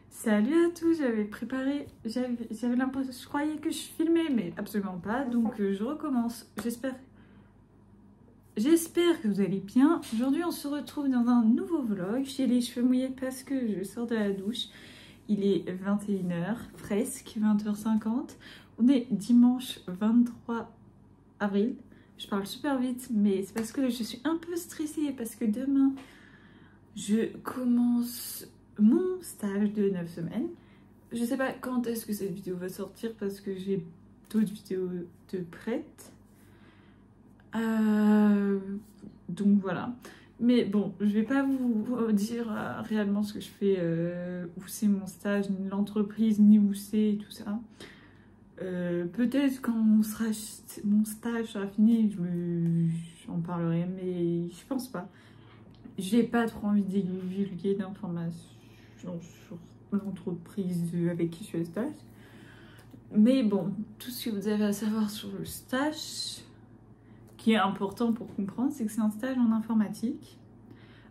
Salut à tous, j'avais préparé, j'avais l'impression, je croyais que je filmais, mais absolument pas, donc je recommence. J'espère que vous allez bien. Aujourd'hui on se retrouve dans un nouveau vlog. J'ai les cheveux mouillés parce que je sors de la douche. Il est 21h, presque 20h50. On est dimanche 23 avril. Je parle super vite, mais c'est parce que je suis un peu stressée, parce que demain je commence mon stage de 9 semaines. Je sais pas quand est-ce que cette vidéo va sortir parce que j'ai d'autres vidéos de prêtes. Donc voilà. Mais bon, je vais pas vous dire réellement ce que je fais, où c'est mon stage, ni l'entreprise, ni où c'est, tout ça. Peut-être quand mon stage sera fini, j'en parlerai, mais je pense pas. J'ai pas trop envie de divulguer d'informations sur l'entreprise avec qui je suis à stage. Mais bon, tout ce que vous avez à savoir sur le stage, qui est important pour comprendre, c'est que c'est un stage en informatique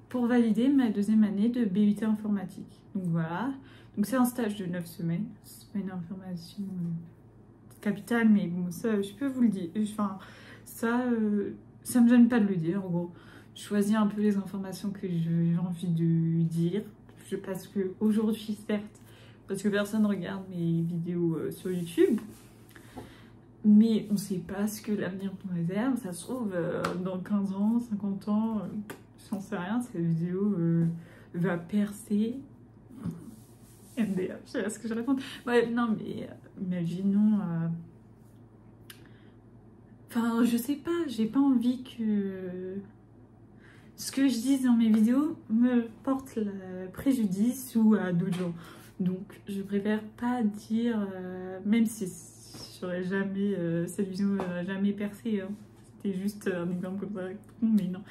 pour valider ma deuxième année de BUT informatique. Donc voilà, donc c'est un stage de 9 semaines. C'est pas une information capitale, mais bon, ça, je peux vous le dire. Enfin, ça me gêne pas de le dire, en gros. Je choisis un peu les informations que j'ai envie de dire. Parce que aujourd'hui, certes, parce que personne ne regarde mes vidéos sur YouTube, mais on ne sait pas ce que l'avenir nous réserve. Ça se trouve, dans 15 ans, 50 ans, j'en sais rien, cette vidéo va percer. MDR, je sais pas ce que je raconte. Ouais, non, mais imaginons... Enfin, je sais pas, j'ai pas envie que ce que je dis dans mes vidéos me porte préjudice ou à d'autres gens. Donc, je préfère pas dire, même si j'aurais jamais, cette vidéo n'aurait jamais percé, hein. C'était juste un exemple comme ça, mais non.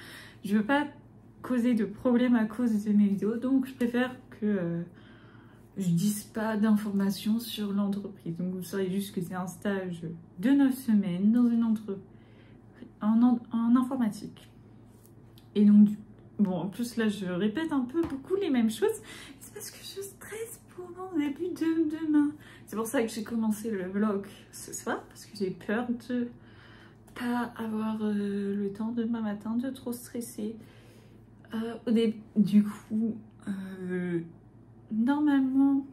Je veux pas causer de problème à cause de mes vidéos, donc je préfère que je dise pas d'informations sur l'entreprise. Donc, vous saurez juste que c'est un stage de 9 semaines dans une entreprise en informatique. Et donc, bon, en plus là, je répète un peu beaucoup les mêmes choses. C'est parce que je stresse pour mon début de demain. C'est pour ça que j'ai commencé le vlog ce soir, parce que j'ai peur de pas avoir le temps demain matin de trop stresser. Du coup, normalement,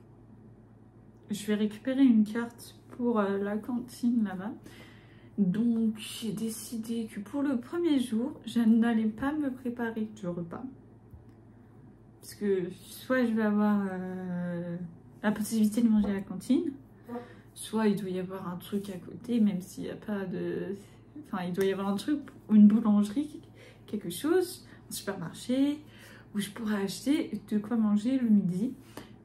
je vais récupérer une carte pour la cantine là-bas. Donc j'ai décidé que pour le premier jour, je n'allais pas me préparer de repas. Parce que soit je vais avoir la possibilité de manger à la cantine, soit il doit y avoir un truc à côté, même s'il n'y a pas de... Enfin, il doit y avoir un truc, une boulangerie, quelque chose, un supermarché, où je pourrais acheter de quoi manger le midi.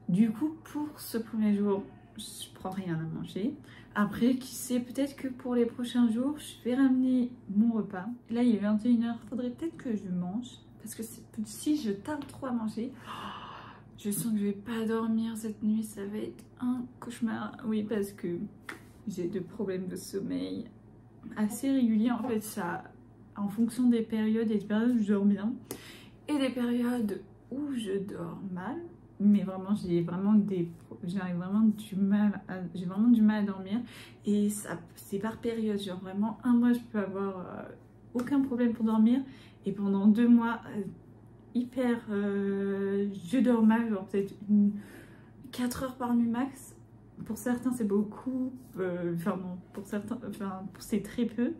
Du coup, pour ce premier jour, je prends rien à manger. Après, qui sait, peut-être que pour les prochains jours, je vais ramener mon repas. Là, il est 21h, faudrait peut-être que je mange. Parce que si je tarde trop à manger, je sens que je vais pas dormir cette nuit. Ça va être un cauchemar. Oui, parce que j'ai des problèmes de sommeil assez réguliers. En fait, ça, en fonction des périodes, et des périodes où je dors bien et des périodes où je dors mal. Mais vraiment, j'ai vraiment du mal à dormir. Et ça, c'est par période. Genre vraiment, un mois, je peux avoir aucun problème pour dormir. Et pendant 2 mois, je dors mal. Genre peut-être 4 heures par nuit max. Pour certains, c'est beaucoup. Enfin, non, pour certains, c'est très peu.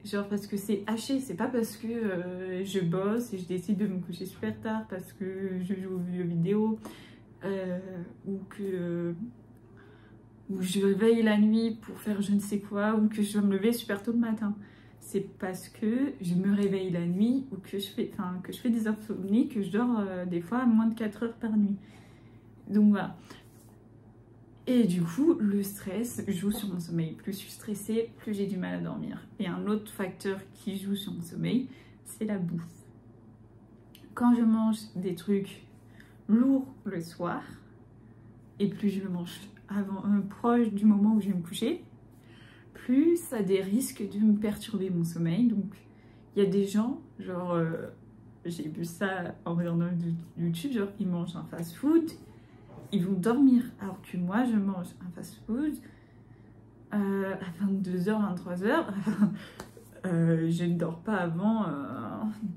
Genre parce que c'est haché, c'est pas parce que je bosse et je décide de me coucher super tard parce que je joue aux jeux vidéo ou je veille la nuit pour faire je ne sais quoi ou que je dois me lever super tôt le matin. C'est parce que je me réveille la nuit ou que je fais des insomnies, que je dors des fois à moins de 4 heures par nuit. Donc voilà. Et du coup, le stress joue sur mon sommeil. Plus je suis stressée, plus j'ai du mal à dormir. Et un autre facteur qui joue sur mon sommeil, c'est la bouffe. Quand je mange des trucs lourds le soir, et plus je le mange proche du moment où je vais me coucher, plus ça a des risques de me perturber mon sommeil. Donc, il y a des gens, genre j'ai vu ça en regardant YouTube, genre ils mangent un fast-food, ils vont dormir. Alors que moi, je mange un fast-food à 22h, 23h. Je ne dors pas avant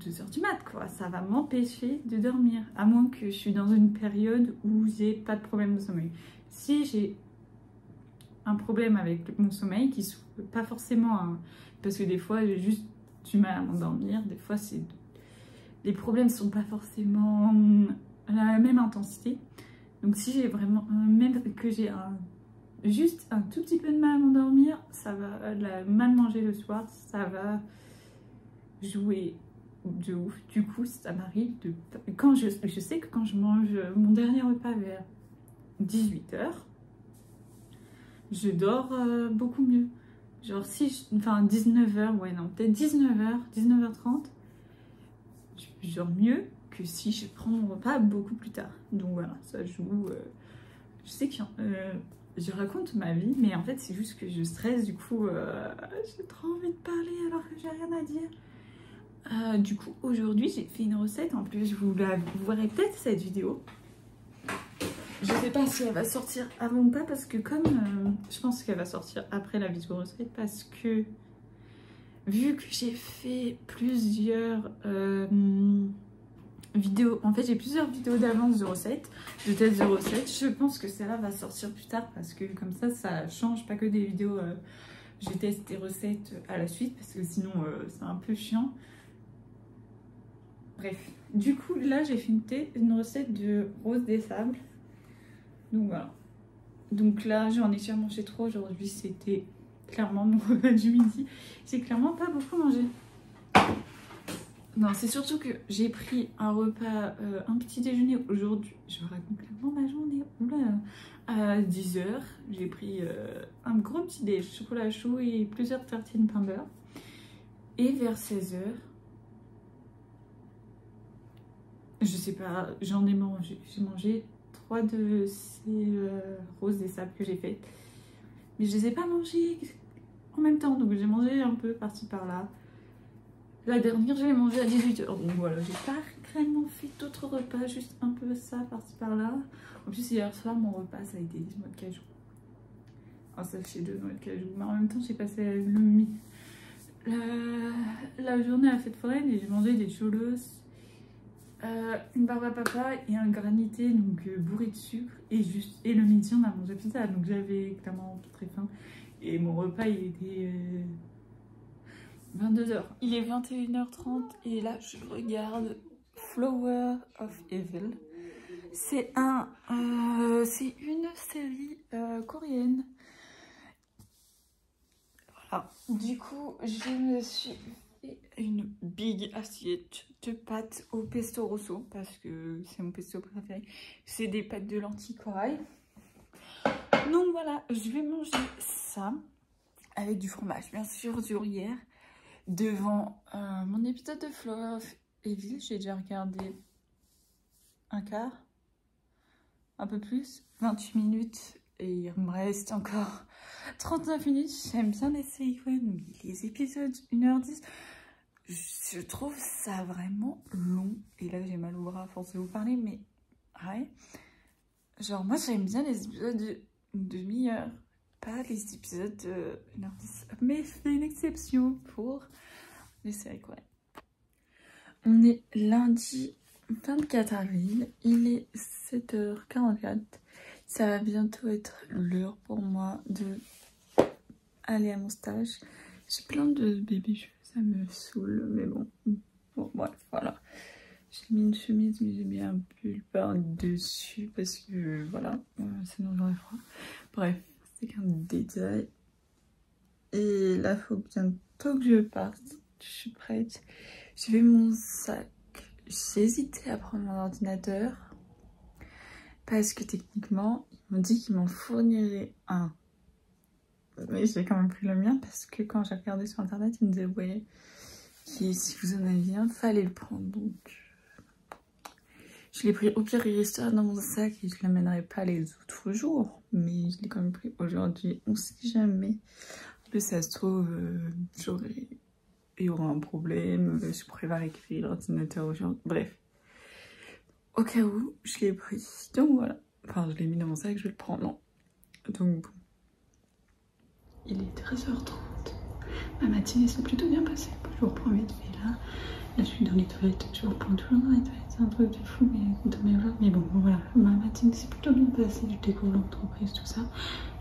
2h du mat, quoi. Ça va m'empêcher de dormir. À moins que je suis dans une période où j'ai pas de problème de sommeil. Si j'ai un problème avec mon sommeil, qui n'est pas forcément parce que des fois j'ai juste du mal à m'endormir, des fois les problèmes sont pas forcément à la même intensité. Donc si j'ai vraiment, même que j'ai juste un tout petit peu de mal à m'endormir, ça va, mal manger le soir, ça va jouer de ouf. Du coup, ça m'arrive de... Quand je sais que quand je mange mon dernier repas vers 18h, je dors beaucoup mieux. Genre si, enfin 19h, ouais non, peut-être 19h, 19h30, je dors mieux que si je prends mon repas beaucoup plus tard. Donc voilà, ça joue... je sais que je raconte ma vie, mais en fait c'est juste que je stresse, du coup j'ai trop envie de parler alors que j'ai rien à dire. Du coup aujourd'hui j'ai fait une recette, en plus vous verrez peut-être cette vidéo. Je sais pas si elle va sortir avant ou pas, parce que comme je pense qu'elle va sortir après la vidéo recette, parce que vu que j'ai fait plusieurs vidéos, en fait j'ai plusieurs vidéos d'avance de recettes, de tests de recettes, je pense que celle-là va sortir plus tard, parce que comme ça change, pas que des vidéos je teste des recettes à la suite, parce que sinon c'est un peu chiant. Bref, du coup là j'ai fait une recette de rose des sables. Donc voilà. Donc là, j'en ai déjà mangé 3 aujourd'hui. C'était clairement mon repas du midi. J'ai clairement pas beaucoup mangé. Non, c'est surtout que j'ai pris un repas, un petit déjeuner aujourd'hui. Je vous raconte clairement ma journée. Oula, à 10h, j'ai pris un gros petit déj, chocolat chaud et plusieurs tartines pain beurre. Et vers 16h, je sais pas, j'en ai mangé. J'ai mangé 3 de ces roses des sables que j'ai faites, mais je les ai pas mangées en même temps, donc j'ai mangé un peu par-ci par-là. La dernière, je l'ai mangée à 18h, donc voilà, j'ai pas réellement fait d'autres repas, juste un peu ça par-ci par-là. En plus hier soir mon repas ça a été des noix de cajou, un sachet de noix de cajou, mais en même temps j'ai passé la journée à la fête foraine et j'ai mangé des cholos, une barbe à papa et un granité, donc bourré de sucre, et le midi on a mangé pizza, donc j'avais clairement très faim et mon repas il était 22h. Il est 21h30 et là je regarde Flower of Evil. C'est une série coréenne. Voilà. Du coup je me suis une big assiette de pâtes au pesto rosso, parce que c'est mon pesto préféré. C'est des pâtes de lentilles corail. Donc voilà, je vais manger ça avec du fromage, bien sûr, du gruyère, devant mon épisode de Flower of Evil. J'ai déjà regardé un quart, un peu plus, 28 minutes, et il me reste encore 39 minutes. J'aime bien essayer quand même les épisodes 1h10. Je trouve ça vraiment long. Et là, j'ai mal au bras à force de vous parler, mais ouais. Genre, moi, j'aime bien les épisodes de demi-heure, pas les épisodes de 1h10. Mais c'est une exception pour les séries coréennes. On est lundi 24 avril. Il est 7h44. Ça va bientôt être l'heure pour moi de aller à mon stage. J'ai plein de bébés cheveux. Ça me saoule, mais bon. Bon, bref, voilà. J'ai mis une chemise, mais j'ai mis un pull par-dessus parce que, voilà, sinon j'aurais froid. Bref, c'est qu'un détail. Et là, il faut bientôt que je parte. Je suis prête. J'ai fait mon sac. J'ai hésité à prendre mon ordinateur parce que techniquement, ils m'ont dit qu'ils m'en fourniraient un. Mais j'ai quand même pris le mien parce que quand j'ai regardé sur internet, ils me disaient ouais, si vous en aviez un, fallait le prendre. Donc je l'ai pris, au pire il restera dans mon sac et je l'amènerai pas les autres jours, mais je l'ai quand même pris aujourd'hui. On sait jamais. En plus ça se trouve, j'aurai il y aura un problème, je pourrais pas récupérer l'ordinateur aujourd'hui. Bref, au cas où, je l'ai pris. Donc voilà. Enfin, je l'ai mis dans mon sac, je vais le prendre. Non. Donc bon. Il est 13h30. Ma matinée s'est plutôt bien passée. Je vous reprends vite, mais là, je suis dans les toilettes. Je vous reprends toujours dans les toilettes. C'est un truc de fou, mais dans mes vlogs. Mais bon, voilà. Ma matinée s'est plutôt bien passée. Je découvre l'entreprise, tout ça.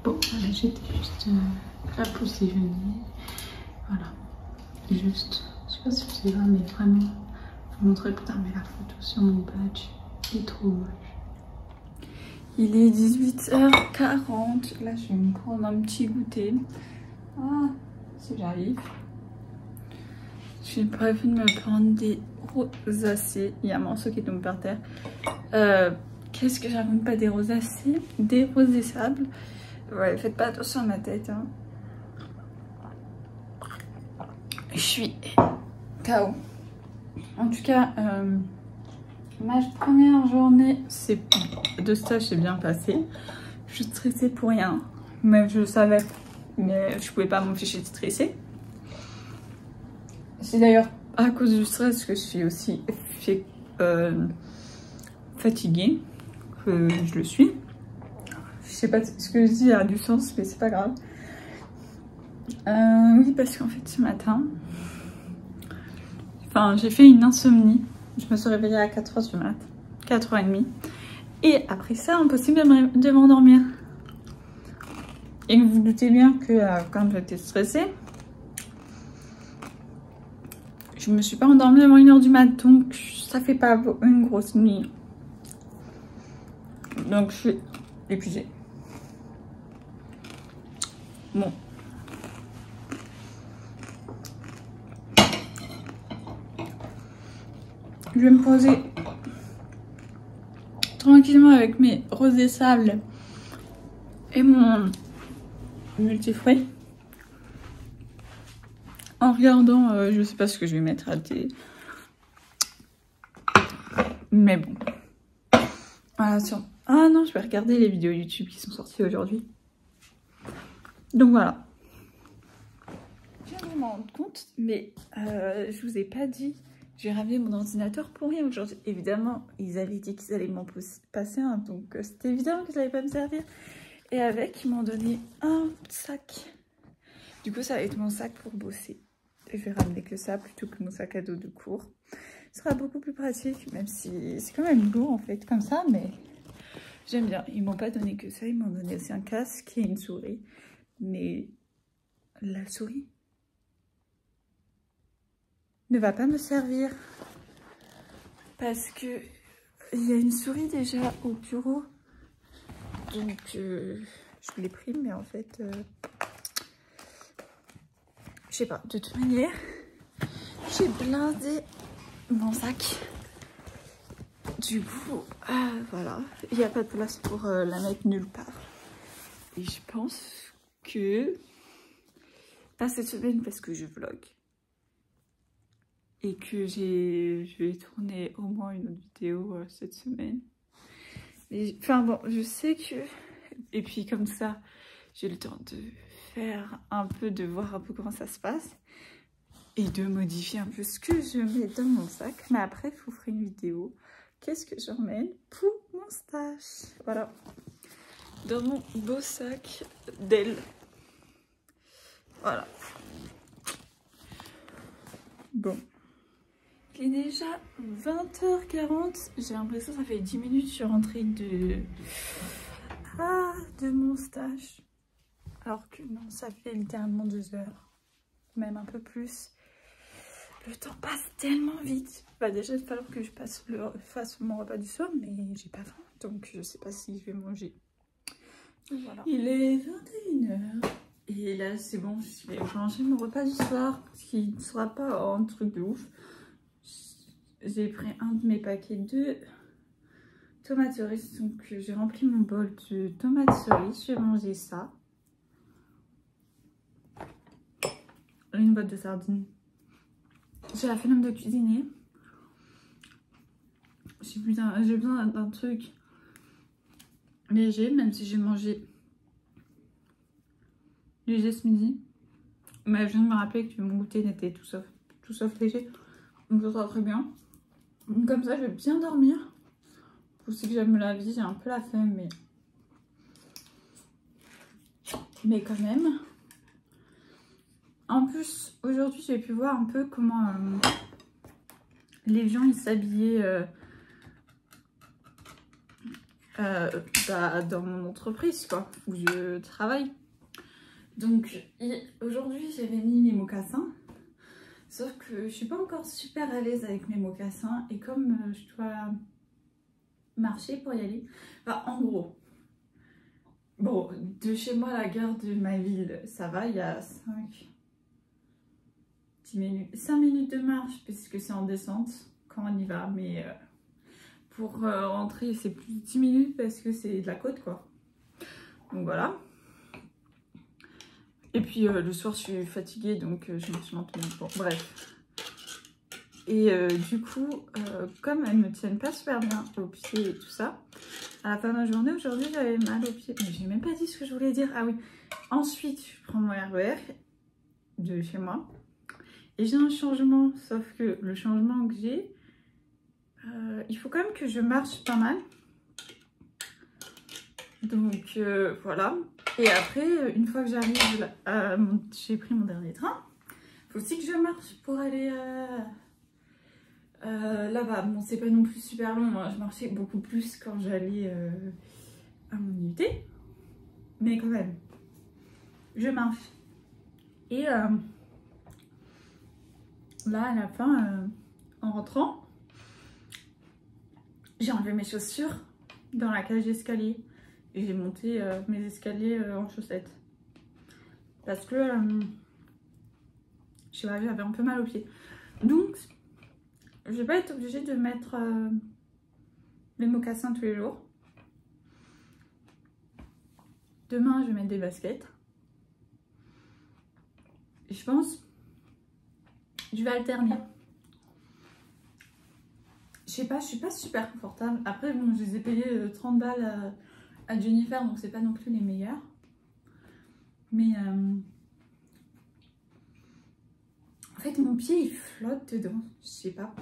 Bon, là, j'étais juste la pause déjeuner. Voilà. Juste, je sais pas si c'est là, mais vraiment, je vous montrerai plus tard, mais la photo sur mon badge est trop moche. Il est 18h40. Là, je vais me prendre un petit goûter. Ah, si j'arrive. J'ai prévu de me prendre des rosacées. Il y a un morceau qui tombe par terre. Qu'est-ce que j'aime pas des rosacées? Des roses des sables. Ouais, faites pas attention à ma tête. Hein. Je suis KO. En tout cas, ma première journée de stage s'est bien passée. Je suis stressée pour rien. Mais je le savais. Mais je pouvais pas m'empêcher de stresser. C'est d'ailleurs à cause du stress que je suis aussi fatiguée. Que je le suis. Je sais pas ce que je dis a du sens, mais c'est pas grave. Oui, parce qu'en fait, ce matin, j'ai fait une insomnie. Je me suis réveillée à 4h du mat, 4h30. Et après ça, impossible de m'endormir. Et vous vous doutez bien que quand j'étais stressée, je me suis pas endormie avant 1h du mat. Donc, ça fait pas une grosse nuit. Donc, je suis épuisée. Bon. Je vais me poser tranquillement avec mes roses des sables et mon multifruit en regardant, je sais pas ce que je vais mettre à la télé, mais bon. Voilà, ah non, je vais regarder les vidéos YouTube qui sont sorties aujourd'hui. Donc voilà. Je viens de m'en rendre compte, mais je vous ai pas dit. J'ai ramené mon ordinateur pour rien aujourd'hui. Évidemment, ils avaient dit qu'ils allaient m'en passer un, donc c'était évident qu'ils n'allaient pas me servir. Et avec, ils m'ont donné un sac. Du coup, ça va être mon sac pour bosser. Et je vais ramener que ça plutôt que mon sac à dos de cours. Ce sera beaucoup plus pratique, même si c'est quand même lourd en fait, comme ça, mais j'aime bien. Ils m'ont pas donné que ça, ils m'ont donné aussi un casque et une souris. Mais la souris ne va pas me servir parce que il y a une souris déjà au bureau, donc je l'ai pris, mais en fait je sais pas, de toute manière j'ai blindé mon sac, du coup voilà, il n'y a pas de place pour la mettre nulle part. Et je pense que pas cette semaine parce que je vlog et que je vais tourner au moins une autre vidéo cette semaine. Mais, enfin bon, je sais que... Et puis comme ça, j'ai le temps de faire un peu, de voir un peu comment ça se passe. Et de modifier un peu ce que je mets dans mon sac. Mais après, je vous ferai une vidéo. Qu'est-ce que j'emmène pour mon stage? Voilà. Dans mon beau sac d'elle. Voilà. Bon. Il est déjà 20h40. J'ai l'impression que ça fait 10 minutes que je suis rentrée de mon stage. Alors que non, ça fait littéralement 2 heures. Même un peu plus. Le temps passe tellement vite. Bah déjà, il va falloir que je fasse mon repas du soir, mais j'ai pas faim. Donc je sais pas si je vais manger. Donc, voilà. Il est 21h. Et là, c'est bon, je vais manger mon repas du soir. Ce qui ne sera pas un truc de ouf. J'ai pris un de mes paquets de tomates cerises. Donc j'ai rempli mon bol de tomates cerises. Je vais manger ça. Une boîte de sardines. J'ai la flemme de cuisiner. J'ai besoin d'un truc léger, même si j'ai mangé léger ce midi. Mais je viens de me rappeler que mon goûter n'était tout sauf tout sauf léger. Donc ça sera très bien. Donc, comme ça, je vais bien dormir. Aussi que j'aime la vie, j'ai un peu la flemme, mais quand même. En plus, aujourd'hui, j'ai pu voir un peu comment les gens ils s'habillaient dans mon entreprise, quoi, où je travaille. Donc, aujourd'hui, j'avais mis mes mocassins. Sauf que je suis pas encore super à l'aise avec mes mocassins. Et comme je dois marcher pour y aller, enfin, en gros, bon, de chez moi à la gare de ma ville, ça va, il y a 5 minutes de marche, puisque c'est en descente quand on y va. Mais pour rentrer, c'est plus de 10 minutes parce que c'est de la côte, quoi. Donc voilà. Et puis le soir, je suis fatiguée, donc je marche lentement. Bon, bref. Et du coup, comme elles me tiennent pas super bien aux pieds et tout ça, à la fin de la journée, aujourd'hui, j'avais mal aux pieds. Mais j'ai même pas dit ce que je voulais dire. Ah oui. Ensuite, je prends mon RER de chez moi. Et j'ai un changement, sauf que le changement que j'ai, il faut quand même que je marche pas mal. Donc voilà. Et après, une fois que j'arrive, j'ai pris mon dernier train. Il faut aussi que je marche pour aller là-bas. Bon, c'est pas non plus super long. Hein. Je marchais beaucoup plus quand j'allais à mon UT. Mais quand même, je marche. Et là, à la fin, en rentrant, j'ai enlevé mes chaussures dans la cage d'escalier. Et j'ai monté mes escaliers en chaussettes. Parce que je sais pas, j'avais un peu mal aux pieds. Donc, je vais pas être obligée de mettre les mocassins tous les jours. Demain, je vais mettre des baskets. Et je pense, je vais alterner. Je sais pas, je suis pas super confortable. Après, bon, je les ai payés 30 balles à Jennifer, donc c'est pas non plus les meilleurs. Mais en fait, mon pied il flotte dedans. Je sais pas.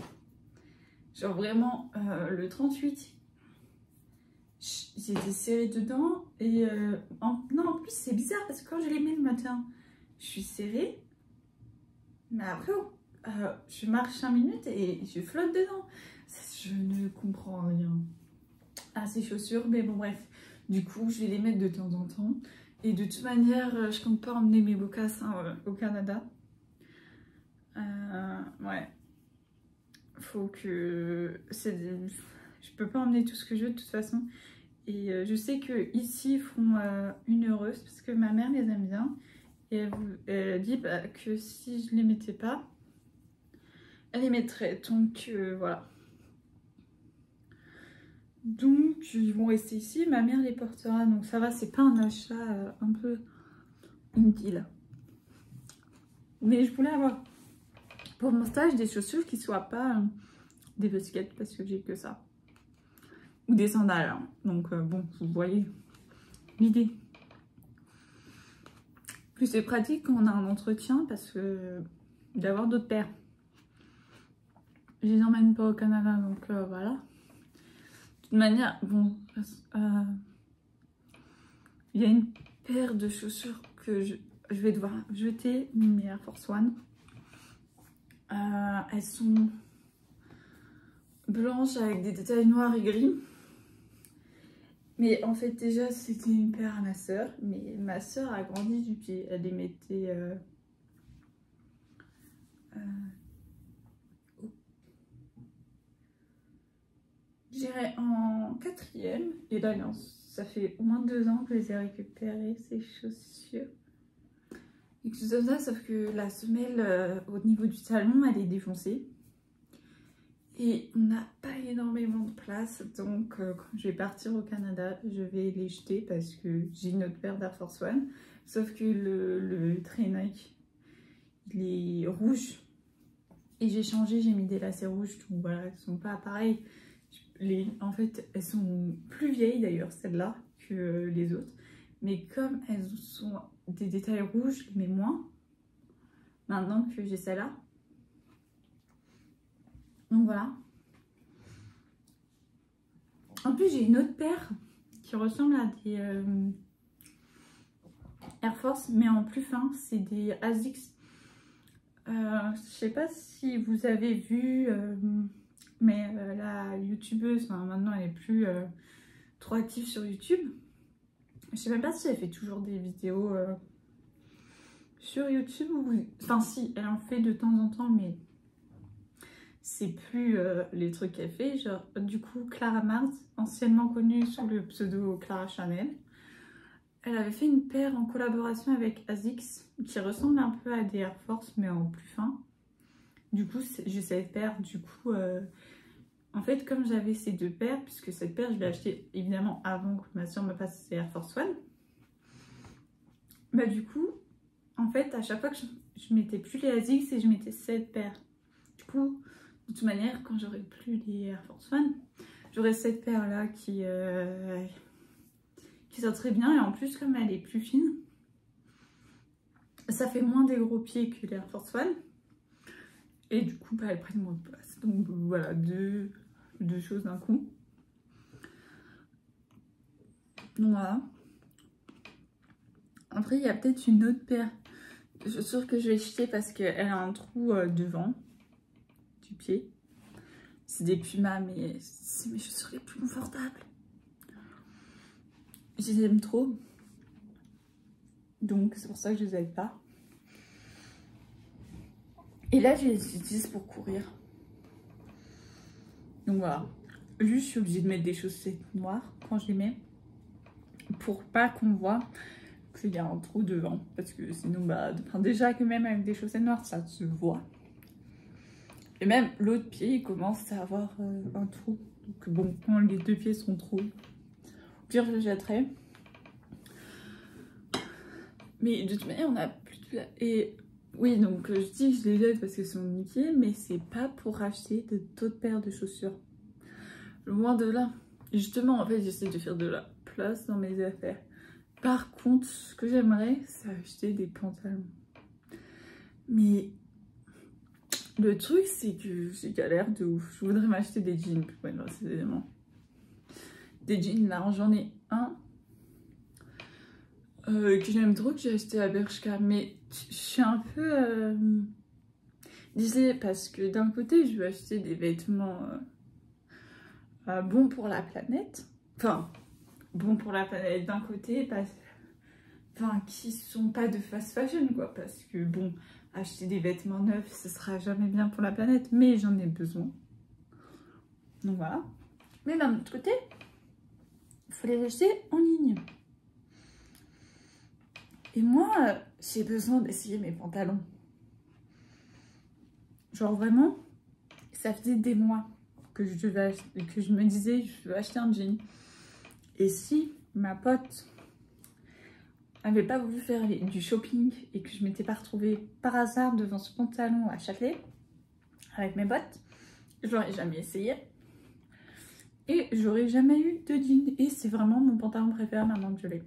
Genre vraiment, le 38, j'étais serrée dedans. Et non, en plus, c'est bizarre parce que quand je les mets le matin, je suis serrée. Mais après, je marche 5 minutes et je flotte dedans. Je ne comprends rien à ces chaussures. Mais bon, bref. Du coup, je vais les mettre de temps en temps. Et de toute manière, je compte pas emmener mes mocassins au Canada. Ouais. Faut que... Je peux pas emmener tout ce que je veux de toute façon. Et je sais que ici ils feront une heureuse parce que ma mère les aime bien. Et elle dit que si je les mettais pas, elle les mettrait. Donc voilà. Donc ils vont rester ici. Ma mère les portera. Donc ça va, c'est pas un achat un peu inutile. Mais je voulais avoir pour mon stage des chaussures qui soient pas des baskets parce que j'ai que ça. Ou des sandales. Hein. Donc bon, vous voyez l'idée. Plus c'est pratique quand on a un entretien parce que d'avoir d'autres paires. Je les emmène pas au Canada, donc voilà. De toute manière, bon, il y a une paire de chaussures que je vais devoir jeter, mes Air Force One. Elles sont blanches avec des détails noirs et gris. Mais en fait, déjà, c'était une paire à ma soeur. Mais ma soeur a grandi du pied. Elle les mettait j'irais en 4e. Et là, non, ça fait au moins 2 ans que je les ai récupérées, ces chaussures. Et tout ça, sauf que la semelle au niveau du talon, elle est défoncée. Et on n'a pas énormément de place, donc quand je vais partir au Canada, je vais les jeter parce que j'ai une autre paire d'Air Force One. Sauf que le traînail, il est rouge. Et j'ai changé, j'ai mis des lacets rouges, donc voilà, elles sont pas pareilles. En fait, elles sont plus vieilles d'ailleurs, celles-là, que les autres. Mais comme elles sont des détails rouges, mais moins, maintenant que j'ai celle-là, Donc voilà. En plus, j'ai une autre paire qui ressemble à des Air Force, mais en plus fin. C'est des ASICS. Je sais pas si vous avez vu, mais la youtubeuse, enfin, maintenant elle est plus trop active sur YouTube. Je sais même pas si elle fait toujours des vidéos sur YouTube ou... Enfin si, elle en fait de temps en temps, mais c'est plus les trucs qu'elle fait. Genre, du coup, Clara Mars, anciennement connue sous le pseudo Clara Chanel, elle avait fait une paire en collaboration avec ASICS qui ressemble un peu à des Air Force, mais en plus fin. Du coup, j'ai cette paire, du coup... En fait, comme j'avais ces deux paires, puisque cette paire, je l'ai achetée évidemment avant que ma soeur me passe ses Air Force One, bah du coup, en fait, à chaque fois que je mettais plus les ASICS et je mettais cette paire. Du coup, de toute manière, quand j'aurai plus les Air Force One, j'aurai cette paire-là qui sort très bien. Et en plus, comme elle est plus fine, ça fait moins des gros pieds que les Air Force One. Et du coup, bah, elles prennent moins de place. Donc voilà, deux choses d'un coup. Donc voilà. Après, il y a peut-être une autre paire. Je suis sûre que je vais jeter parce qu'elle a un trou devant du pied. C'est des Pumas, mais c'est mes chaussures les plus confortables. Je les aime trop. Donc c'est pour ça que je les aime pas. Et là, je les utilise pour courir. Donc voilà. Juste, je suis obligée de mettre des chaussettes noires quand je les mets. Pour pas qu'on voit qu'il y a un trou devant. Parce que sinon, bah, déjà que même avec des chaussettes noires, ça se voit. Et même l'autre pied, il commence à avoir un trou. Donc bon, quand les deux pieds sont trop, au pire, je les jetterai. Mais de toute manière, on a plus de place. Et oui, donc je dis que je les jette parce qu'elles sont niquées, mais c'est pas pour acheter d'autres paires de chaussures. Loin de là. Justement, en fait, j'essaie de faire de la place dans mes affaires. Par contre, ce que j'aimerais, c'est acheter des pantalons. Mais le truc, c'est que j'ai galère de ouf. Je voudrais m'acheter des jeans, plus précisément. Des jeans, là, j'en ai un que j'aime trop, que j'ai acheté à Bershka. Mais je suis un peu désolée parce que d'un côté, je veux acheter des vêtements bons pour la planète. Enfin, bons pour la planète d'un côté, qui sont pas de fast fashion, quoi. Parce que bon, acheter des vêtements neufs, ce sera jamais bien pour la planète, mais j'en ai besoin. Donc voilà. Mais d'un autre côté, il faut les acheter en ligne. Et moi, j'ai besoin d'essayer mes pantalons. Genre vraiment, ça faisait des mois que je me disais, je veux acheter un jean. Et si ma pote avait pas voulu faire du shopping et que je m'étais pas retrouvée par hasard devant ce pantalon à Châtelet avec mes bottes, je l'aurais jamais essayé. Et j'aurais jamais eu de jean. Et c'est vraiment mon pantalon préféré maintenant que je l'ai.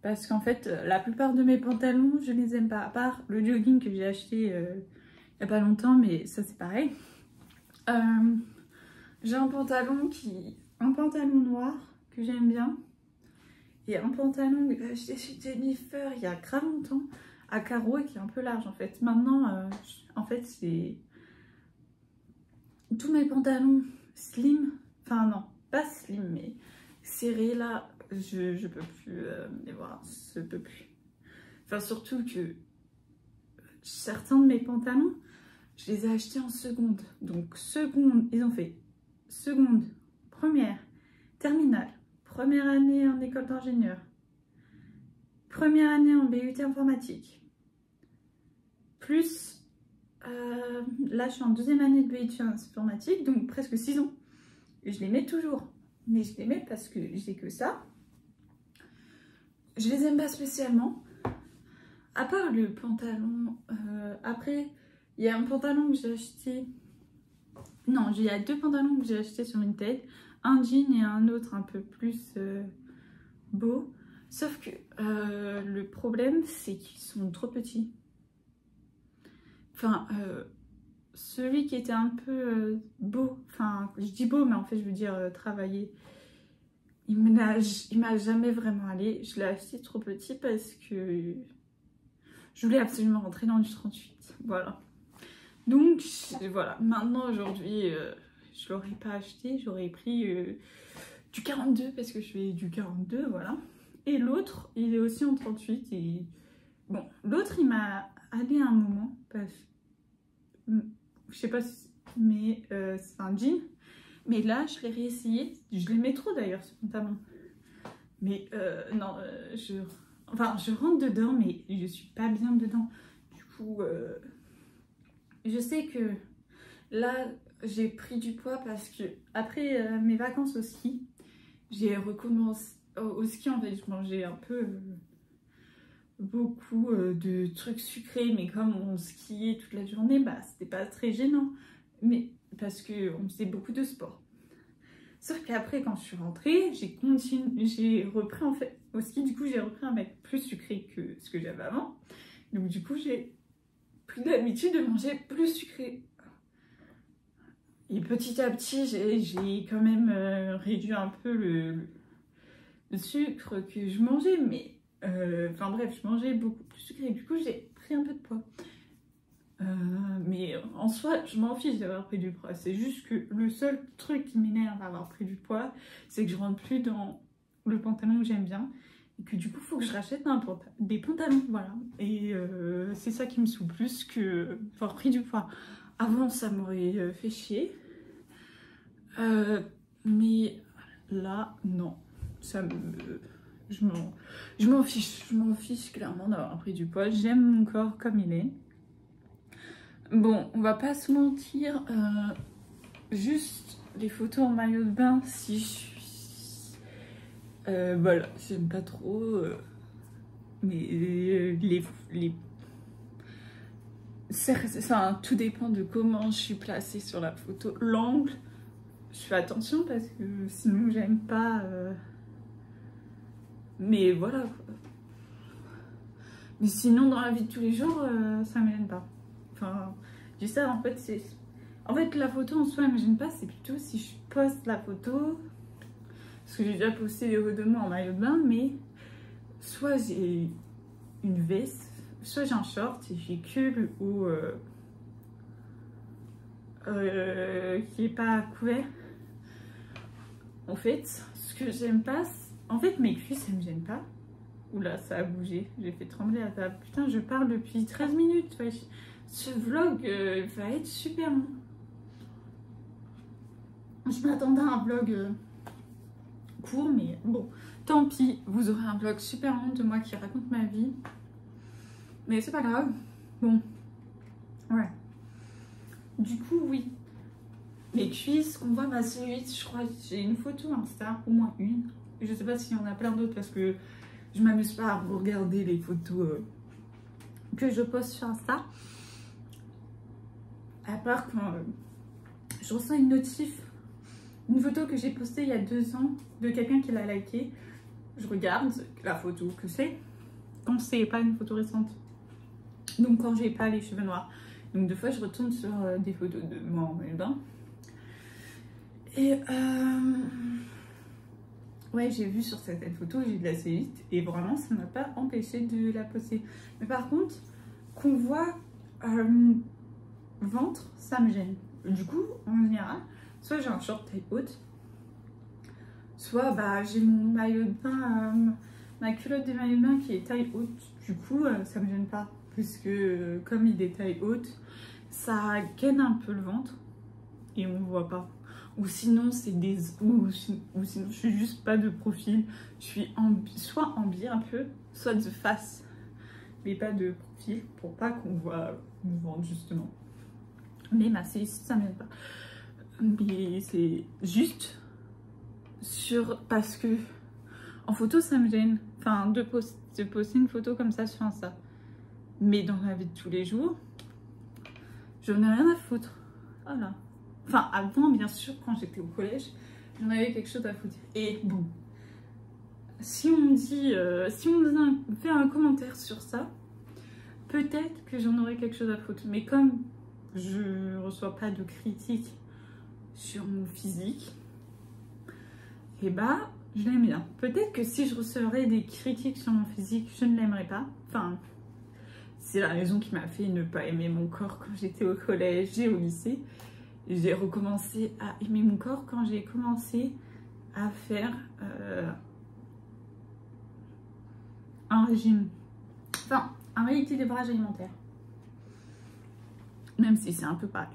Parce qu'en fait, la plupart de mes pantalons, je les aime pas. À part le jogging que j'ai acheté il y a pas longtemps, mais ça c'est pareil. J'ai un pantalon noir que j'aime bien. Et un pantalon que j'ai acheté chez Jennifer il y a grave longtemps, à carreaux et qui est un peu large en fait. Maintenant, en fait, c'est tous mes pantalons slim, enfin non, pas slim, mais serrés là, je peux plus les voir, je peux plus. Enfin surtout que certains de mes pantalons, je les ai achetés en seconde. Donc seconde, ils ont fait seconde, première, terminale, première année en école d'ingénieur, première année en BUT informatique, plus là je suis en deuxième année de BUT informatique, donc presque 6 ans. Et je les mets toujours, mais je les mets parce que j'ai que ça. Je les aime pas spécialement, à part le pantalon. Après, il y a un pantalon que j'ai acheté. Non, il y a 2 pantalons que j'ai achetés sur Vinted. Un jean et un autre un peu plus beau. Sauf que le problème, c'est qu'ils sont trop petits. Enfin, celui qui était un peu beau, enfin je dis beau mais en fait je veux dire travaillé, il m'a jamais vraiment allé. Je l'ai acheté trop petit parce que je voulais absolument rentrer dans du 38, voilà. Donc voilà, maintenant aujourd'hui je l'aurais pas acheté, j'aurais pris du 42 parce que je fais du 42, voilà. Et l'autre, il est aussi en 38 et bon, l'autre il m'a allé à un moment parce que je sais pas si, mais c'est un jean. Mais là, je l'ai réessayé. Je l'aimais trop d'ailleurs ce pantalon. Mais non, enfin, je rentre dedans, mais je suis pas bien dedans. Du coup, je sais que là, j'ai pris du poids parce que après mes vacances au ski, j'ai recommencé au ski. En fait, je mangeais un peu beaucoup de trucs sucrés, mais comme on skiait toute la journée, bah c'était pas très gênant. Mais parce que on faisait beaucoup de sport. Sauf qu'après, quand je suis rentrée, j'ai repris en fait au ski. Du coup, j'ai repris un mec plus sucré que ce que j'avais avant. Donc du coup, j'ai pris l'habitude de manger plus sucré. Et petit à petit, j'ai quand même réduit un peu le sucre que je mangeais. Mais enfin bref, je mangeais beaucoup plus sucré. Du coup, j'ai pris un peu de poids. Mais en soi, je m'en fiche d'avoir pris du poids. C'est juste que le seul truc qui m'énerve à avoir pris du poids, c'est que je rentre plus dans le pantalon que j'aime bien. Et que du coup, il faut que je rachète des pantalons. Voilà. Et c'est ça qui me saoule plus que avoir pris du poids. Avant, ça m'aurait fait chier. Mais là, non. Ça me... Je m'en fiche. Je m'en fiche clairement d'avoir pris du poids. J'aime mon corps comme il est. Bon, on va pas se mentir, juste les photos en maillot de bain, si je suis... voilà, j'aime pas trop, mais enfin, tout dépend de comment je suis placée sur la photo. L'angle, je fais attention parce que sinon j'aime pas... Mais voilà, quoi. Mais sinon, dans la vie de tous les jours, ça me gêne pas. Enfin, je dis ça, en fait, c'est... En fait, la photo en soi, elle me gêne pas, c'est plutôt si je poste la photo, parce que j'ai déjà posté des photos de moi en maillot de bain, mais soit j'ai une veste, soit j'ai un short et j'ai que le haut qui est pas couvert. En fait, ce que j'aime pas, en fait, mes cuisses, elles me gênent pas. Oula, ça a bougé, j'ai fait trembler la table. Putain, je parle depuis 13 minutes, wesh. Ce vlog va être super long. Je m'attendais à un vlog court, mais bon, tant pis. Vous aurez un vlog super long de moi qui raconte ma vie. Mais c'est pas grave. Bon, ouais. Du coup, oui. Les cuisses, on voit ma cellulite, je crois que j'ai une photo Insta, au moins une. Je sais pas s'il y en a plein d'autres parce que je m'amuse pas à regarder les photos que je poste sur Insta. À part quand je reçois une notif, une photo que j'ai postée il y a 2 ans de quelqu'un qui l'a likée. Je regarde la photo que c'est, quand c'est pas une photo récente. Donc quand j'ai pas les cheveux noirs. Donc des fois je retourne sur des photos de moi en maillot de bain. Et ouais, j'ai vu sur certaines photos, j'ai de la cellulite et vraiment ça m'a pas empêché de la poster. Mais par contre, qu'on voit mon ventre, ça me gêne. Du coup, en général, soit j'ai un short taille haute, soit bah, j'ai mon maillot de bain, ma culotte de maillot de bain qui est taille haute. Du coup, ça me gêne pas, puisque comme il est taille haute, ça gaine un peu le ventre et on voit pas. Ou sinon, c'est des... Ou sinon, je suis juste pas de profil. Je suis soit en biais un peu, soit de face, mais pas de profil, pour pas qu'on voit mon ventre, justement. Mais ma cellulite, ça m'aide pas. Mais c'est juste parce que en photo, ça me gêne. Enfin, de poster une photo comme ça sur Insta. Mais dans la vie de tous les jours, j'en ai rien à foutre. Voilà. Enfin, avant, bien sûr, quand j'étais au collège, j'en avais quelque chose à foutre. Et bon, si on me dit, si on me fait un commentaire sur ça, peut-être que j'en aurais quelque chose à foutre. Mais comme je reçois pas de critiques sur mon physique, et bah je l'aime bien. Peut-être que si je recevrais des critiques sur mon physique, je ne l'aimerais pas. Enfin, c'est la raison qui m'a fait ne pas aimer mon corps quand j'étais au collège et au lycée. J'ai recommencé à aimer mon corps quand j'ai commencé à faire un régime, enfin un rééquilibrage alimentaire, même si c'est un peu pareil.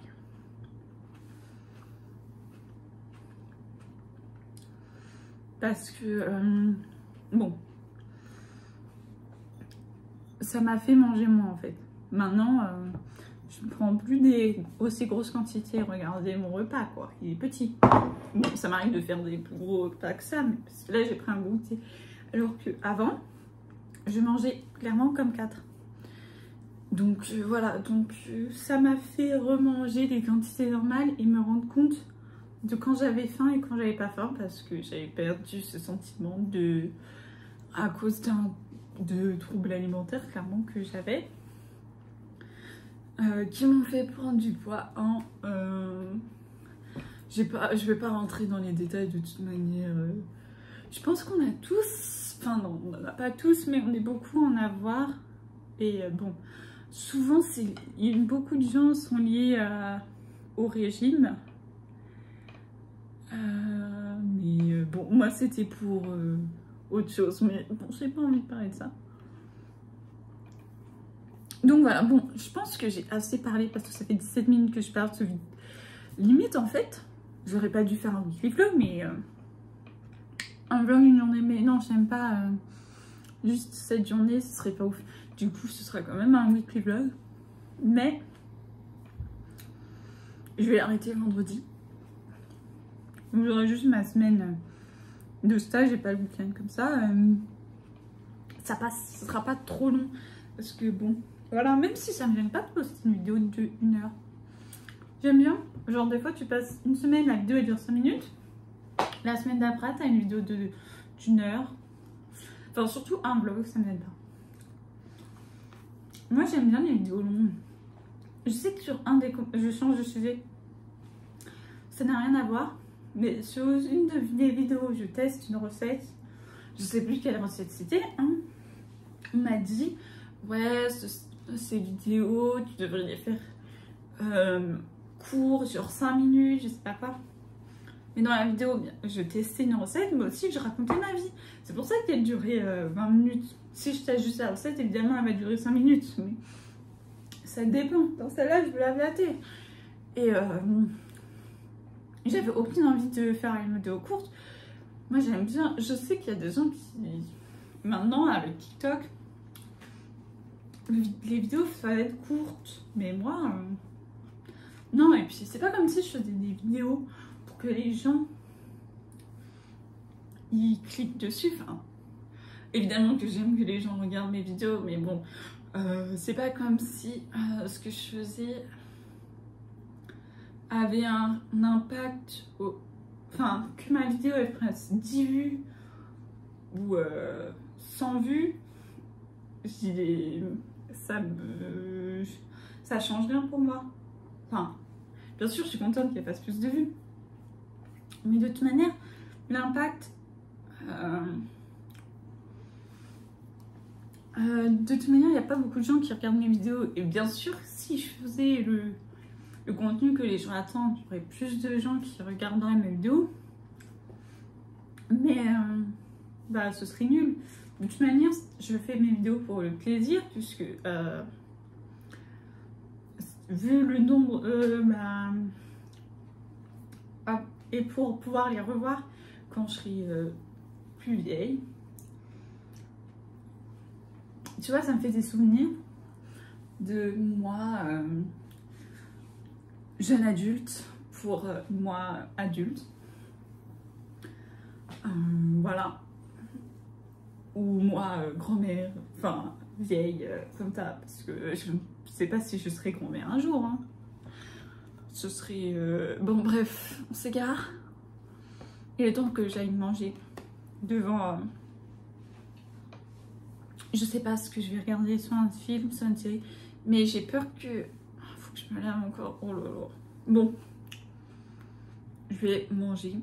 Parce que bon, ça m'a fait manger moins en fait. Maintenant je ne prends plus des aussi grosses quantités. Regardez mon repas quoi, il est petit. Bon, ça m'arrive de faire des plus gros repas que ça, mais parce que là j'ai pris un goûter. Alors que avant, je mangeais clairement comme 4. Donc voilà, donc ça m'a fait remanger des quantités normales et me rendre compte de quand j'avais faim et quand j'avais pas faim, parce que j'avais perdu ce sentiment de, à cause de troubles alimentaires clairement que j'avais, qui m'ont fait prendre du poids en... je vais pas rentrer dans les détails de toute manière. Je pense qu'on a tous, enfin non, on n'en a pas tous, mais on est beaucoup à en avoir. Et bon, souvent, beaucoup de gens sont liés au régime. Mais bon, moi c'était pour autre chose. Mais bon, j'ai pas envie de parler de ça. Donc voilà, bon, je pense que j'ai assez parlé parce que ça fait 17 minutes que je parle. Limite, en fait, j'aurais pas dû faire un weekly vlog, mais un vlog une journée, mais non, j'aime pas juste cette journée, ce serait pas ouf. Du coup, ce sera quand même un weekly vlog, mais je vais arrêter vendredi. J'aurai juste ma semaine de stage et pas le week-end comme ça. Ça passe, ce sera pas trop long parce que bon, voilà, même si ça me gêne pas de poster une vidéo de 1 heure. J'aime bien, genre des fois tu passes une semaine, la vidéo elle dure 5 minutes. La semaine d'après, t'as une vidéo d'1 heure. Enfin, surtout un vlog, ça me gêne pas. Moi, j'aime bien les vidéos longues. Je sais que sur je change de sujet. Ça n'a rien à voir. Mais sur une des vidéos, je teste une recette. Je sais plus quelle recette c'était. Hein. On m'a dit, ouais, ces vidéos, tu devrais les faire court, sur 5 minutes, je sais pas quoi. Mais dans la vidéo, je testais une recette, mais aussi je racontais ma vie. C'est pour ça qu'elle durait 20 minutes. Si je teste juste la recette, évidemment, elle va durer 5 minutes. Mais ça dépend. Dans celle-là, je veux la flatter. Et j'avais aucune envie de faire une vidéo courte. Moi, j'aime bien. Je sais qu'il y a des gens qui... Maintenant, avec TikTok, les vidéos, ça va être courtes. Mais moi... Non, et puis c'est pas comme si je faisais des vidéos pour que les gens ils cliquent dessus. Enfin, évidemment que j'aime que les gens regardent mes vidéos, mais bon, c'est pas comme si ce que je faisais avait un impact enfin, que ma vidéo elle fasse 10 vues ou 100 vues, ça change rien pour moi. Enfin, bien sûr, je suis contente qu'elle fasse plus de vues. Mais de toute manière, l'impact... de toute manière, il n'y a pas beaucoup de gens qui regardent mes vidéos. Et bien sûr, si je faisais le contenu que les gens attendent, il y aurait plus de gens qui regarderaient mes vidéos. Mais bah, ce serait nul. De toute manière, je fais mes vidéos pour le plaisir, puisque... vu le nombre... et pour pouvoir les revoir quand je serai plus vieille. Tu vois, ça me fait des souvenirs de moi jeune adulte pour moi adulte. Voilà. Ou moi grand-mère, enfin vieille comme ça, parce que je ne sais pas si je serai grand-mère un jour. Hein. Ce serait... Bon bref, on s'égare. Il est temps que j'aille manger devant... Je sais pas ce que je vais regarder, soit un film, soit une série. Mais j'ai peur que... Faut que je me lave encore. Oh là là. Bon. Je vais manger.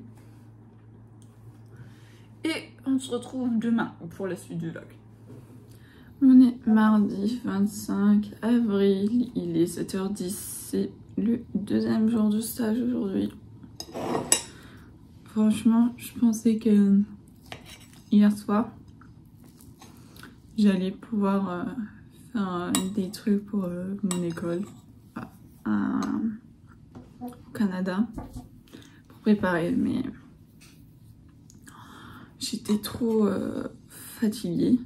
Et on se retrouve demain pour la suite du vlog. On est mardi 25 avril. Il est 7h10. C'est le deuxième jour du stage aujourd'hui. Franchement, je pensais que hier soir, j'allais pouvoir faire des trucs pour mon école au Canada pour préparer, mais j'étais trop fatiguée.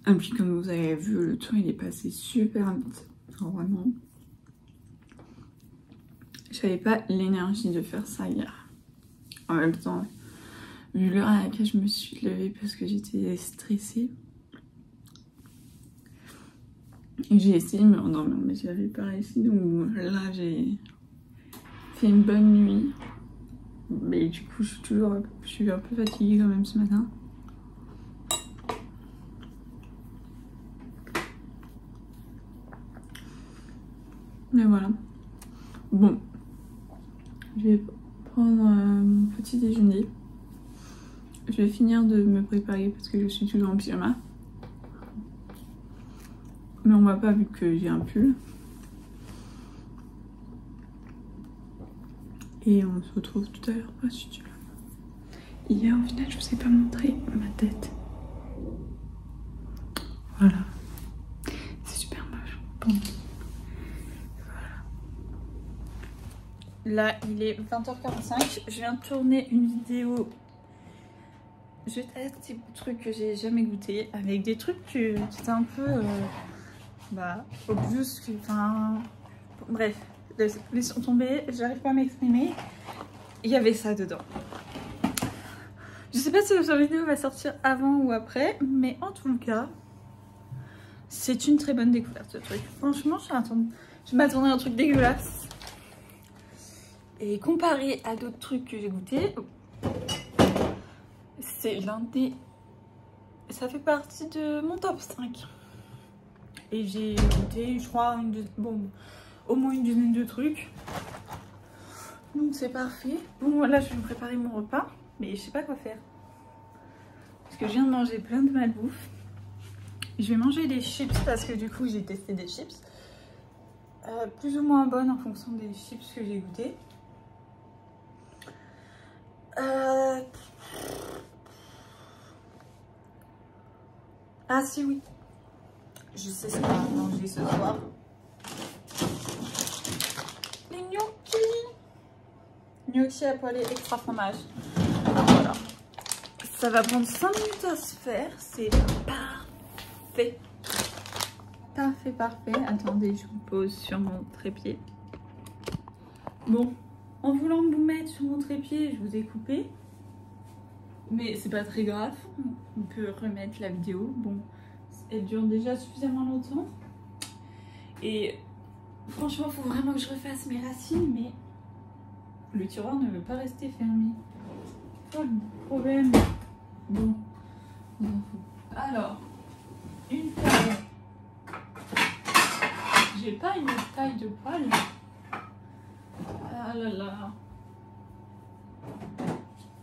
Et puis comme vous avez vu, le temps il est passé super vite. Enfin, vraiment. J'avais pas l'énergie de faire ça hier. En même temps, vu l'heure à laquelle je me suis levée parce que j'étais stressée. J'ai essayé de me rendormir, mais j'avais pas réussi. Donc là, j'ai fait une bonne nuit. Mais du coup, je suis un peu fatiguée quand même ce matin. Mais voilà. Bon. Je vais prendre mon petit déjeuner. Je vais finir de me préparer parce que je suis toujours en pyjama. Mais on voit pas vu que j'ai un pull. Et on se retrouve tout à l'heure pour la suite du vlog. Hier au final je vous ai pas montré ma tête. Voilà. C'est super moche. Bon. Là, il est 20h45. Je viens de tourner une vidéo. Je vais tester des trucs que j'ai jamais goûté. Avec des trucs qui étaient un peu... obvious. Enfin... Bref. Laissons tomber. J'arrive pas à m'exprimer. Il y avait ça dedans. Je sais pas si la vidéo va sortir avant ou après. Mais en tout cas... C'est une très bonne découverte ce truc. Franchement, je m'attendais à un truc dégueulasse. Et comparé à d'autres trucs que j'ai goûté, c'est l'un des... Ça fait partie de mon top 5. Et j'ai goûté, je crois, au moins une dizaine de trucs. Donc c'est parfait. Bon, là, je vais me préparer mon repas, mais je sais pas quoi faire. Parce que je viens de manger plein de malbouffe. Je vais manger des chips parce que du coup, j'ai testé des chips. Plus ou moins bonnes en fonction des chips que j'ai goûté. Ah si oui, je sais ce qu'on va manger ce soir. Les gnocchis à poêler extra fromage. Voilà. Ça va prendre 5 minutes à se faire, c'est parfait. Parfait, parfait. Attendez, je vous pose sur mon trépied. Bon. En voulant vous mettre sur mon trépied, je vous ai coupé. Mais c'est pas très grave. On peut remettre la vidéo. Bon, elle dure déjà suffisamment longtemps. Et franchement, il faut vraiment que je refasse mes racines. Mais le tiroir ne veut pas rester fermé. Pas le problème. Bon. Alors, une poêle. J'ai pas une taille de poêle. Ah là là.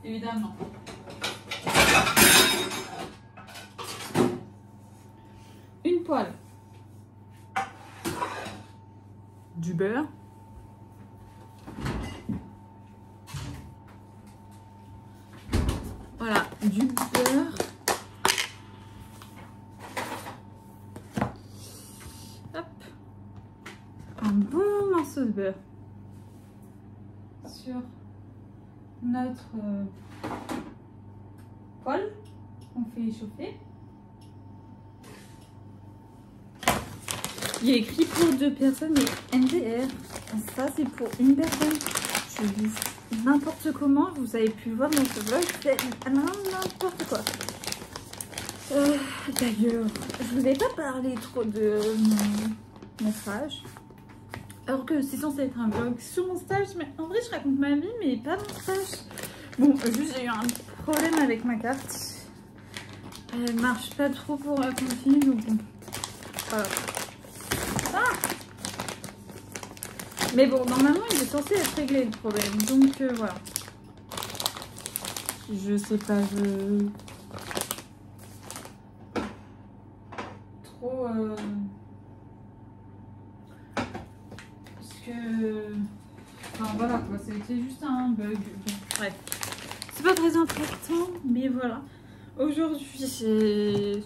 Évidemment. Une poêle. Du beurre. Voilà, du beurre. Hop. Un bon morceau de beurre. Sur notre poêle qu'on fait chauffer. Il y a écrit pour 2 personnes mais NDR. Ça c'est pour une personne. Je dis n'importe comment. Vous avez pu voir dans ce vlog, c'est n'importe quoi. D'ailleurs, je vous ai pas parlé trop de mon stage. Alors que c'est censé être un vlog sur mon stage, mais en vrai je raconte ma vie, mais pas mon stage. Bon, juste j'ai eu un problème avec ma carte. Elle marche pas trop pour la cantine, donc bon. Voilà. Ah, mais bon, normalement, il est censé être réglé le problème. Donc, voilà. Je sais pas, trop... Parce que... Enfin, voilà, quoi. C'était juste un bug. Bon, bref. C'est pas très important, mais voilà. Aujourd'hui, j'ai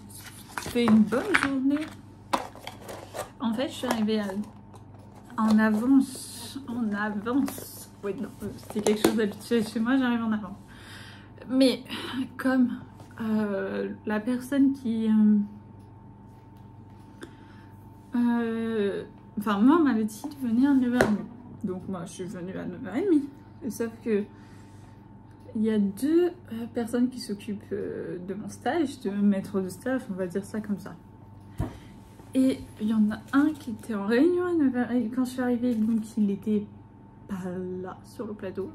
fait une bonne journée. En fait, je suis arrivée en avance. En avance. Oui, non, c'était quelque chose d'habituel chez moi, j'arrive en avance. Mais comme la personne qui... Enfin, moi, on m'avait dit de venir à 9h30. Donc moi, je suis venue à 9h30. Sauf que il y a deux personnes qui s'occupent de mon stage, de maître de stage, on va dire ça comme ça. Et il y en a un qui était en réunion à 9h quand je suis arrivée, donc il n'était pas là sur le plateau.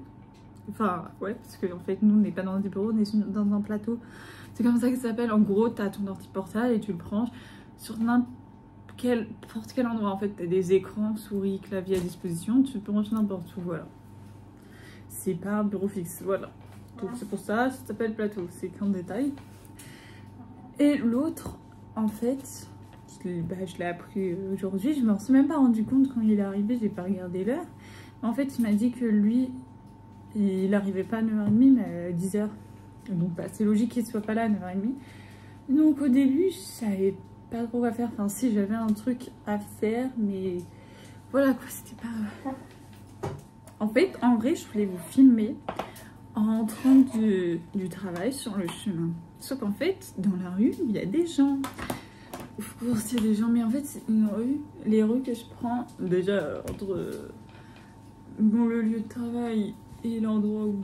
Enfin, ouais, parce qu'en fait, nous, on n'est pas dans des bureaux, on est dans un plateau. C'est comme ça que ça s'appelle. En gros, tu as ton ordi portable et tu le branches sur n'importe quel endroit. En fait, tu as des écrans, souris, clavier à disposition, tu te branches n'importe où, voilà. C'est pas un bureau fixe, voilà. Donc c'est pour ça, ça s'appelle plateau, c'est qu'en détail. Et l'autre, en fait, je l'ai appris aujourd'hui, je me suis même pas rendu compte quand il est arrivé, j'ai pas regardé l'heure. En fait, il m'a dit que lui, il n'arrivait pas à 9h30, mais à 10h. Donc bah, c'est logique qu'il soit pas là à 9h30. Donc au début, je savais pas trop quoi faire. Enfin si, j'avais un truc à faire, mais voilà quoi, c'était pas... En fait, en vrai, je voulais vous filmer en rentrant du travail sur le chemin. Sauf qu'en fait, dans la rue, il y a des gens. Of course, il y a des gens, mais en fait, c'est une rue. Les rues que je prends, déjà, entre bon, le lieu de travail et l'endroit où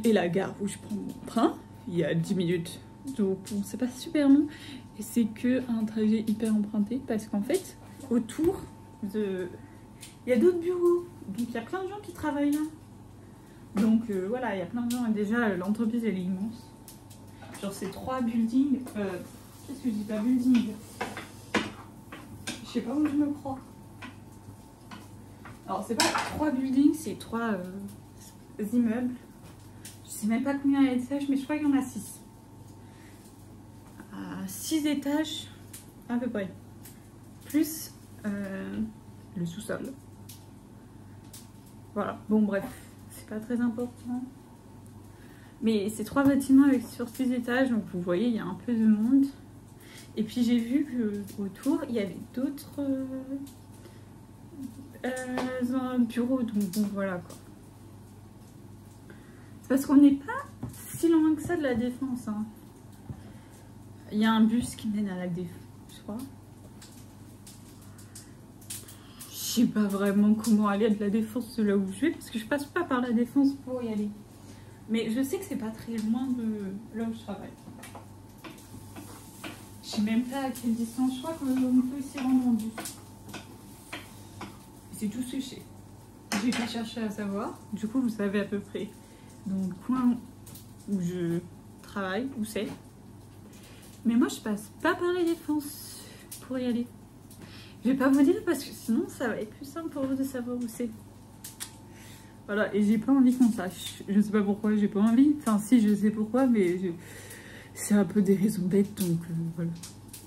et la gare où je prends mon train, il y a 10 minutes. Donc, bon, c'est pas super long. Et c'est que un trajet hyper emprunté parce qu'en fait, autour il y a d'autres bureaux, donc il y a plein de gens qui travaillent là. Donc voilà, il y a plein de gens. Et déjà, l'entreprise elle est immense. Genre, c'est 3 buildings. Qu'est-ce que je dis pas building? Je sais pas où je me crois. Alors, c'est pas 3 buildings, c'est 3 immeubles. Je sais même pas combien il y a d'étages, mais je crois qu'il y en a 6. 6 étages, à peu près. Plus le sous-sol. Voilà, bon bref, c'est pas très important. Mais c'est 3 bâtiments avec sur 6 étages, donc vous voyez, il y a un peu de monde. Et puis j'ai vu qu'autour, il y avait d'autres bureaux, donc bon voilà quoi. C'est parce qu'on n'est pas si loin que ça de la Défense. Hein. Il y a un bus qui mène à la Défense, je crois. Je sais pas vraiment comment aller à de la Défense de là où je vais, parce que je passe pas par la Défense pour y aller. Mais je sais que c'est pas très loin de là où je travaille. Je sais même pas à quelle distance, je crois qu'on peut s'y rendre en bus. C'est tout ce que je sais. J'ai pas cherché à savoir. Du coup, vous savez à peu près dans le coin où je travaille, où c'est. Mais moi, je passe pas par la Défense pour y aller. Je vais pas vous dire parce que sinon, ça va être plus simple pour vous de savoir où c'est. Voilà, et j'ai pas envie qu'on sache. Je sais pas pourquoi j'ai pas envie. Enfin, si, je sais pourquoi, mais c'est un peu des raisons bêtes, donc voilà.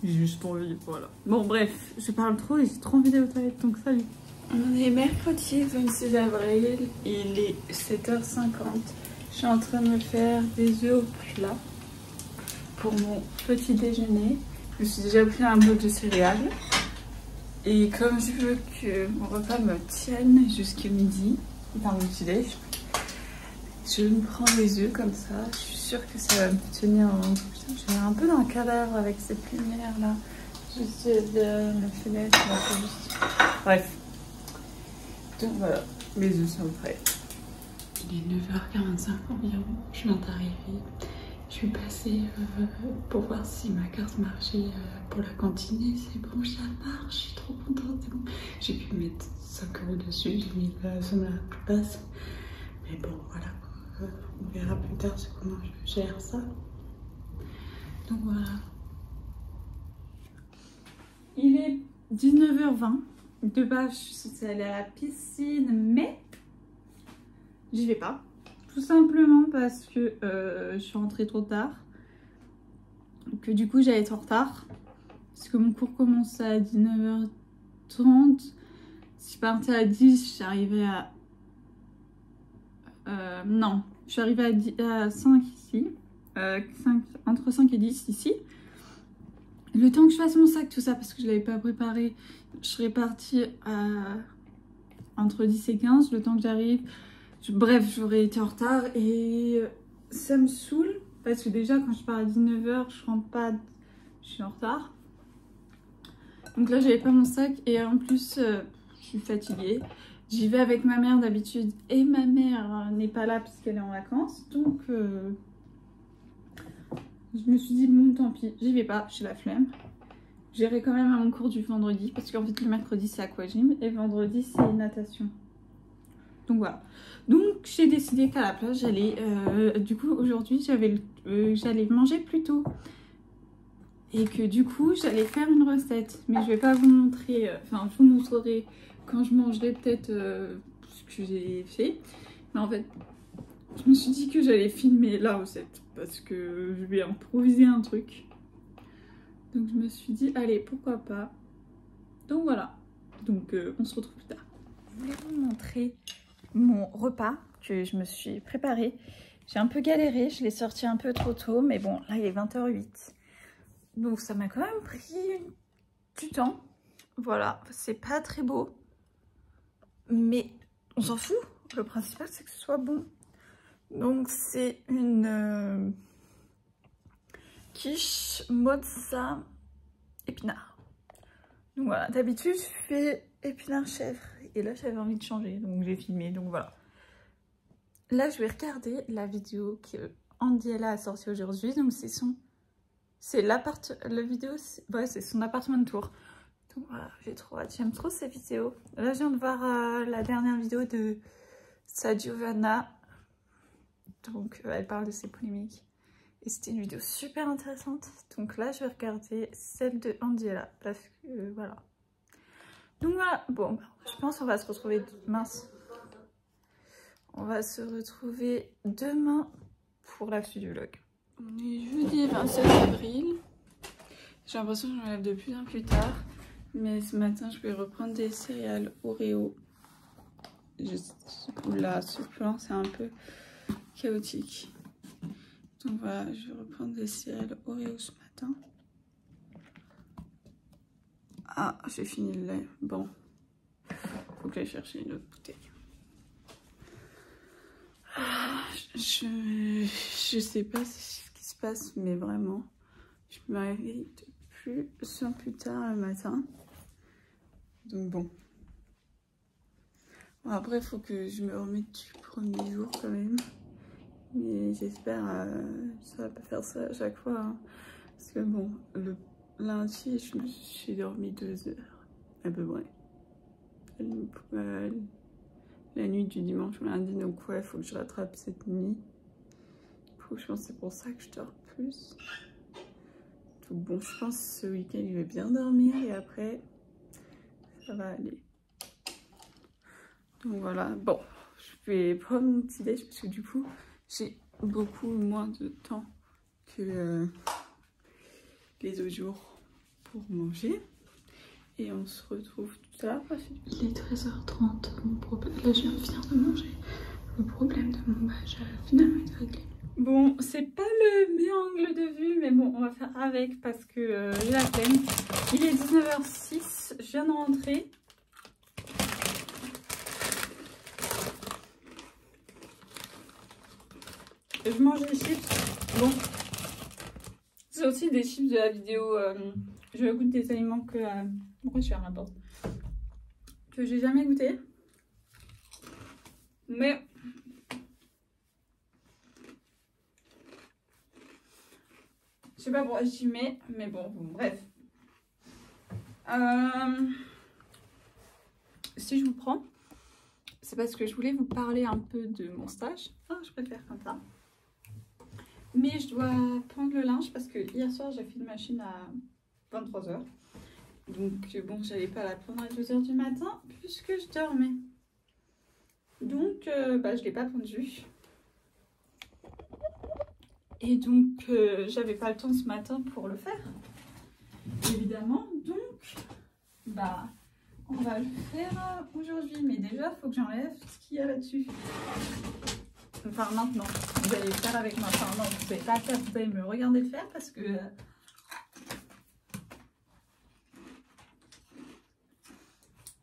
J'ai juste pas envie, voilà. Bon, bref, je parle trop et j'ai trop envie d'aller aux toilettes, donc salut. On est mercredi 26 avril, il est 7h50. Je suis en train de me faire des œufs au plat pour mon petit déjeuner. Je me suis déjà pris un bol de céréales. Et comme je veux que mon repas me tienne jusqu'à midi, enfin mon petit déj, je me prends les œufs comme ça. Je suis sûre que ça va me tenir en... Putain, j'ai un peu d'un cadavre avec cette lumière là. Juste derrière la fenêtre. Bref. Donc voilà, mes œufs sont prêts. Il est 9h45 environ, je viens d'arriver. Je suis passée pour voir si ma carte marchait pour la cantine et c'est bon, ça marche, je suis trop contente, c'est bon. J'ai pu mettre 5 € dessus, j'ai mis la somme la plus basse. Mais bon, voilà, on verra plus tard comment je gère ça. Donc voilà, Il est 19h20. De base, je suis censée aller à la piscine, mais j'y vais pas. Tout simplement parce que je suis rentrée trop tard. Que du coup, j'allais être en retard. Parce que mon cours commençait à 19h30. Si je partais à 10, j'arrivais à... non, je suis arrivée à 5 ici. Entre 5 et 10 ici. Le temps que je fasse mon sac, tout ça, parce que je ne l'avais pas préparé, je serais partie entre 10 et 15, le temps que j'arrive. Bref, j'aurais été en retard et ça me saoule. Parce que déjà, quand je pars à 19h, je rentre pas, je suis en retard. Donc là, j'avais pas mon sac et en plus, je suis fatiguée. J'y vais avec ma mère d'habitude et ma mère n'est pas là puisqu'elle est en vacances. Donc, je me suis dit, bon, tant pis, j'y vais pas, j'ai la flemme. J'irai quand même à mon cours du vendredi parce qu'en fait, le mercredi, c'est aquagym et vendredi, c'est natation. Donc voilà. Donc, j'ai décidé qu'à la place, j'allais... du coup, aujourd'hui, j'allais manger plus tôt. Et que du coup, j'allais faire une recette. Mais je vais pas vous montrer... Enfin, je vous montrerai quand je mangerai peut-être ce que j'ai fait. Mais en fait, je me suis dit que j'allais filmer la recette. Parce que je vais improviser un truc. Donc, je me suis dit, allez, pourquoi pas. Donc, voilà. Donc, on se retrouve plus tard. Je voulais vous montrer mon repas que je me suis préparé. J'ai un peu galéré. Je l'ai sorti un peu trop tôt. Mais bon, là, il est 20h08. Donc ça m'a quand même pris du temps. Voilà, c'est pas très beau. Mais on s'en fout. Le principal c'est que ce soit bon. Donc c'est une quiche mozza épinard. Donc voilà, d'habitude je fais épinard chèvre. Et là j'avais envie de changer. Donc j'ai filmé. Donc voilà. Là je vais regarder la vidéo que Andiela a sortie aujourd'hui. Donc c'est son... C'est la vidéo, ouais, c'est son appartement de tour. Donc voilà, j'ai trop hâte, j'aime trop ces vidéos. Là, je viens de voir la dernière vidéo de sa Giovanna. Donc, elle parle de ses polémiques. Et c'était une vidéo super intéressante. Donc là, je vais regarder celle de Andiela. Parce que, voilà. Donc voilà, bon, je pense qu'on va se retrouver... Mince. On va se retrouver demain pour la suite du vlog. On est jeudi 27 avril. J'ai l'impression que je me lève de plus en plus tard. Mais ce matin, je vais reprendre des céréales Oreo. Là, ce plan, c'est un peu chaotique. Donc voilà, je vais reprendre des céréales Oreo ce matin. Ah, j'ai fini le lait. Bon, faut que j'aille chercher une autre bouteille. Je sais pas ce qui se passe, mais vraiment, je me réveille de plus en plus tard le matin. Donc bon. Bon, après, il faut que je me remette du premier jour quand même. Mais j'espère que ça va pas faire ça à chaque fois. Hein. Parce que bon, le lundi, j'ai dormi 2 heures à peu près. La nuit du dimanche au lundi, donc ouais, il faut que je rattrape cette nuit. Je pense que c'est pour ça que je dors plus. Donc bon, je pense que ce week-end, je vais bien dormir et après, ça va aller. Donc voilà, bon, je vais prendre mon petit déj parce que du coup, j'ai beaucoup moins de temps que les autres jours pour manger. Et on se retrouve tout à l'heure. Il est 13h30, mon problème, là je viens de finir de manger. Le problème de mon badge finalement est réglé. Bon, c'est pas le meilleur angle de vue, mais bon, on va faire avec parce que j'ai la flemme. Il est 19h06, je viens de rentrer. Je mange des chips. Bon, c'est aussi des chips de la vidéo. Je goûte des aliments que... pourquoi je fais un rapport que j'ai jamais goûté. Mais... je sais pas pourquoi j'y mets, mais bon, bref. Si je vous prends, c'est parce que je voulais vous parler un peu de mon stage. Ah, je peux le faire comme ça. Mais je dois prendre le linge parce que hier soir, j'ai fait une machine à 23h. Donc bon, j'allais pas la prendre à 2 h du matin puisque je dormais. Donc je l'ai pas pendue. Et donc j'avais pas le temps ce matin pour le faire. Évidemment, donc on va le faire aujourd'hui. Mais déjà, il faut que j'enlève ce qu'il y a là-dessus. Enfin maintenant, vous allez le faire avec moi. Enfin non, vous n'allez pas le faire, vous allez me regarder le faire parce que...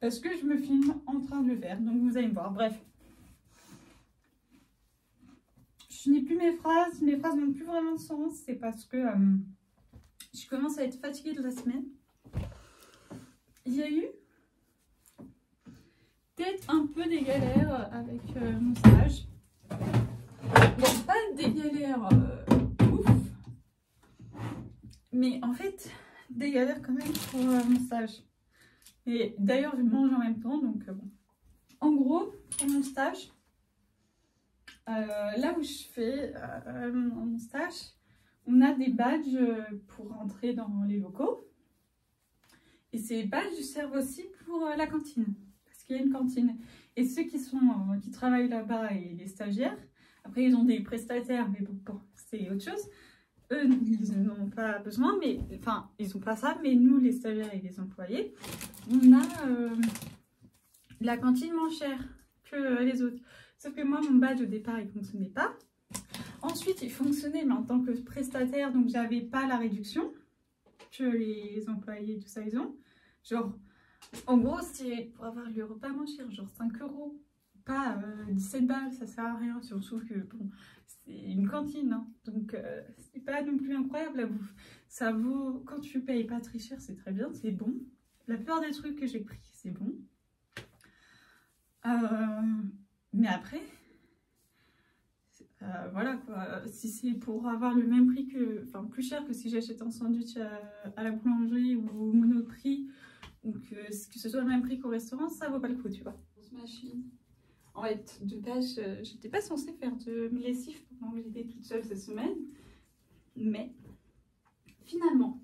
je me filme en train de le faire, donc vous allez me voir. Bref. Je n'ai plus mes phrases n'ont plus vraiment de sens. C'est parce que je commence à être fatiguée de la semaine. Il y a eu peut-être un peu des galères avec mon stage. Bon, pas des galères ouf, mais en fait, des galères quand même pour mon stage. Et d'ailleurs, je mange en même temps, donc bon. En gros, pour mon stage, là où je fais mon stage, on a des badges pour rentrer dans les locaux. Et ces badges servent aussi pour la cantine, parce qu'il y a une cantine. Et ceux qui travaillent là-bas et les stagiaires, après ils ont des prestataires, mais bon c'est autre chose. Eux, ils n'ont pas besoin, mais enfin, ils n'ont pas ça, mais nous, les stagiaires et les employés, on a la cantine moins chère que les autres. Sauf que moi, mon badge au départ, il ne fonctionnait pas. Ensuite, il fonctionnait, mais en tant que prestataire, donc j'avais pas la réduction que les employés, tout ça, ils ont. Genre, en gros, c'est pour avoir le repas moins cher, genre 5 €, pas 17 balles, ça sert à rien, surtout que bon, c'est une cantine, hein, donc c'est pas non plus incroyable la bouffe. Ça vaut, quand tu payes pas très cher, c'est très bien, c'est bon. La plupart des trucs que j'ai pris, c'est bon. Mais après, voilà quoi, si c'est pour avoir le même prix que, enfin plus cher que si j'achète un sandwich à la boulangerie ou au Monoprix, ou que ce soit le même prix qu'au restaurant, ça vaut pas le coup, tu vois. Machine. En fait, de base, j'étais pas censée faire de lessive pendant que j'étais toute seule cette semaine, mais finalement,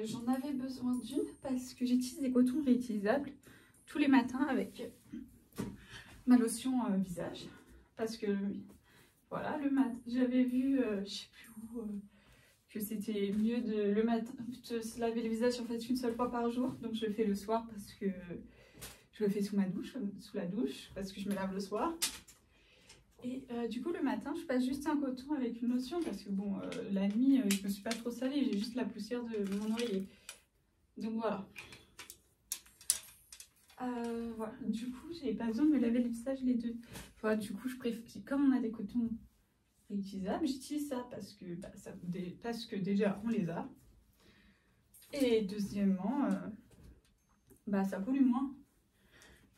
j'en avais besoin d'une parce que j'utilise des cotons réutilisables tous les matins avec ma lotion visage. Parce que, voilà, le matin, j'avais vu, je sais plus où, que c'était mieux le matin, de se laver le visage en fait une seule fois par jour. Donc je le fais le soir parce que je le fais sous la douche, parce que je me lave le soir. Et du coup, le matin, je passe juste un coton avec une lotion parce que bon, la nuit, je me suis pas trop salée, j'ai juste la poussière de mon oreiller. Donc voilà. Voilà. Du coup, j'ai pas besoin de me laver le visage les deux. Voilà, du coup, je préfère, comme on a des cotons réutilisables, j'utilise ça parce que déjà, on les a. Et deuxièmement, ça pollue moins.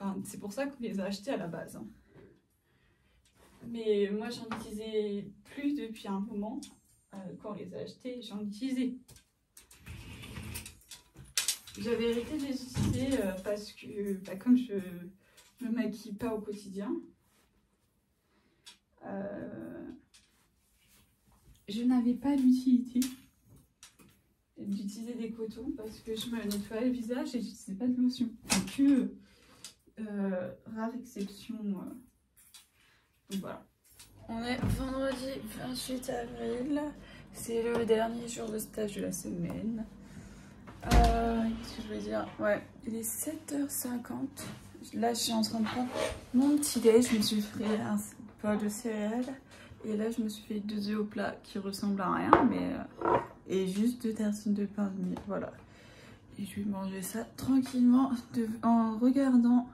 Enfin, c'est pour ça qu'on les a achetés à la base. Hein. Mais moi, j'en utilisais plus depuis un moment. Quand on les a achetés, j'en utilisais. J'avais arrêté de les utiliser parce que, comme je me maquille pas au quotidien, je n'avais pas l'utilité d'utiliser des cotons parce que je me nettoyais le visage et je n'utilisais pas de lotion. Donc, rare exception. Donc voilà. On est vendredi 28 avril. C'est le dernier jour de stage de la semaine. Qu'est-ce que je veux dire? Ouais, il est 7h50. Là, je suis en train de prendre mon petit déj. Je me suis fait un bol de céréales. Et là, je me suis fait 2 œufs au plat qui ressemblent à rien. Mais, et juste 2 tartines de pain de mie. Voilà. Et je vais manger ça tranquillement en regardant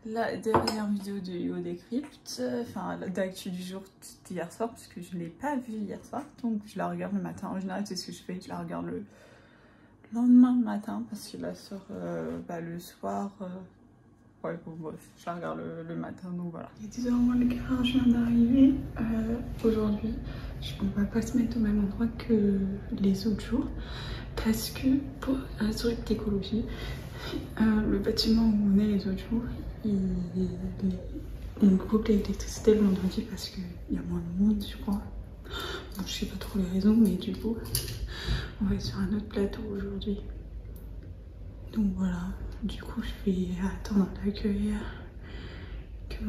la dernière vidéo de Yo Décrypte. Enfin, d'actu du jour d'hier soir. Parce que je ne l'ai pas vue hier soir. Donc, je la regarde le matin. En général, c'est ce que je fais. Je la regarde le lendemain matin parce qu'il la sort le soir. Ouais, bon, bref, je la regarde le matin, donc voilà. Il est 10h moins le quart, je viens d'arriver. Aujourd'hui, on va pas se mettre au même endroit que les autres jours parce que pour un truc d'écologie, le bâtiment où on est les autres jours, il coupe l'électricité le vendredi parce qu'il y a moins de monde, je crois. Donc, je sais pas trop les raisons, mais du coup, on va être sur un autre plateau aujourd'hui. Donc voilà, du coup je vais attendre à l'accueil que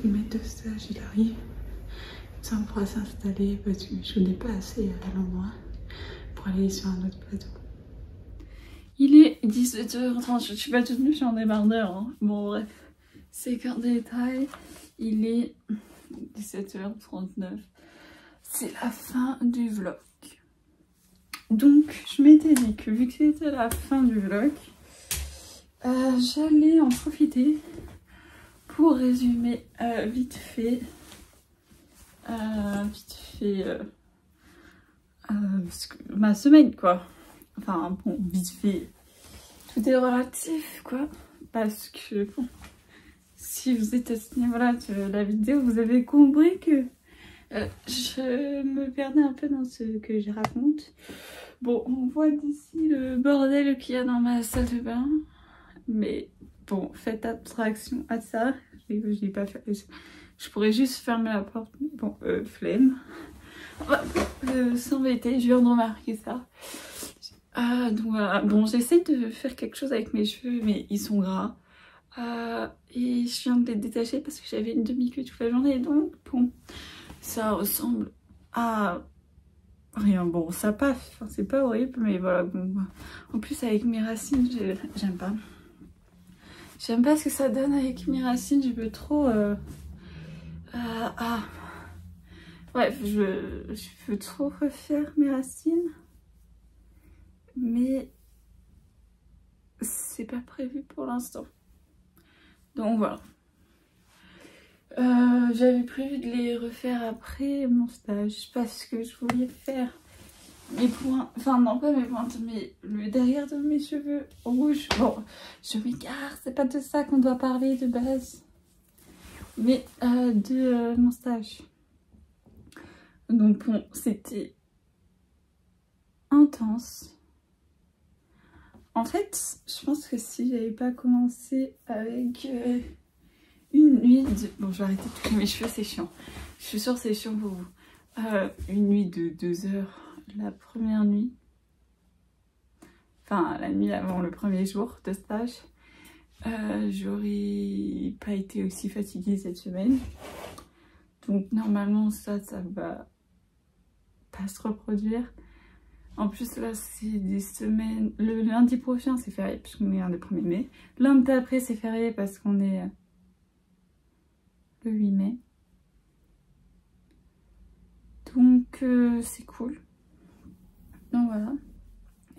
mon maître de stage il arrive. Ça on pourra s'installer parce que je n'ai pas assez à l'endroit pour aller sur un autre plateau. Il est 17h30, je suis pas toute nue, je suis en débardeur. Hein. Bon bref, c'est qu'un détail. Il est 17h39. C'est la fin du vlog. Donc je m'étais dit que vu que c'était la fin du vlog, j'allais en profiter pour résumer vite fait ma semaine quoi. Enfin bon, vite fait, tout est relatif quoi, parce que bon, si vous êtes à ce niveau-là de la vidéo, vous avez compris que je me perdais un peu dans ce que je raconte. Bon, on voit d'ici le bordel qu'il y a dans ma salle de bain, mais bon, faites abstraction à ça. Je l'ai pas fait. Je pourrais juste fermer la porte, mais bon, flemme. S'embêter, je viens de remarquer ça. Donc voilà, bon, j'essaie de faire quelque chose avec mes cheveux, mais ils sont gras. Et je viens de les détacher parce que j'avais une demi-queue toute la journée, donc bon, ça ressemble à rien. Bon, ça passe, enfin, c'est pas horrible, mais voilà. Bon, en plus, avec mes racines, j'aime pas. J'aime pas ce que ça donne avec mes racines, je veux trop... Bref, je veux trop refaire mes racines, mais c'est pas prévu pour l'instant. Donc voilà. J'avais prévu de les refaire après mon stage parce que je voulais faire mes points, enfin non pas mes pointes, mais le derrière de mes cheveux rouges. Bon, je m'égare, c'est pas de ça qu'on doit parler de base, mais de mon stage. Donc bon, c'était intense. En fait, je pense que si j'avais pas commencé avec une nuit de... Bon, je vais arrêter de toucher mes cheveux, c'est chiant. Je suis sûre que c'est chiant pour vous. Une nuit de 2 heures, la première nuit. Enfin, la nuit avant le premier jour de stage. J'aurais pas été aussi fatiguée cette semaine. Donc normalement, ça va pas se reproduire. En plus là c'est des semaines, le lundi prochain c'est férié puisqu'on est un des 1er mai. Lundi d'après c'est férié parce qu'on est le 8 mai. Donc c'est cool. Donc voilà.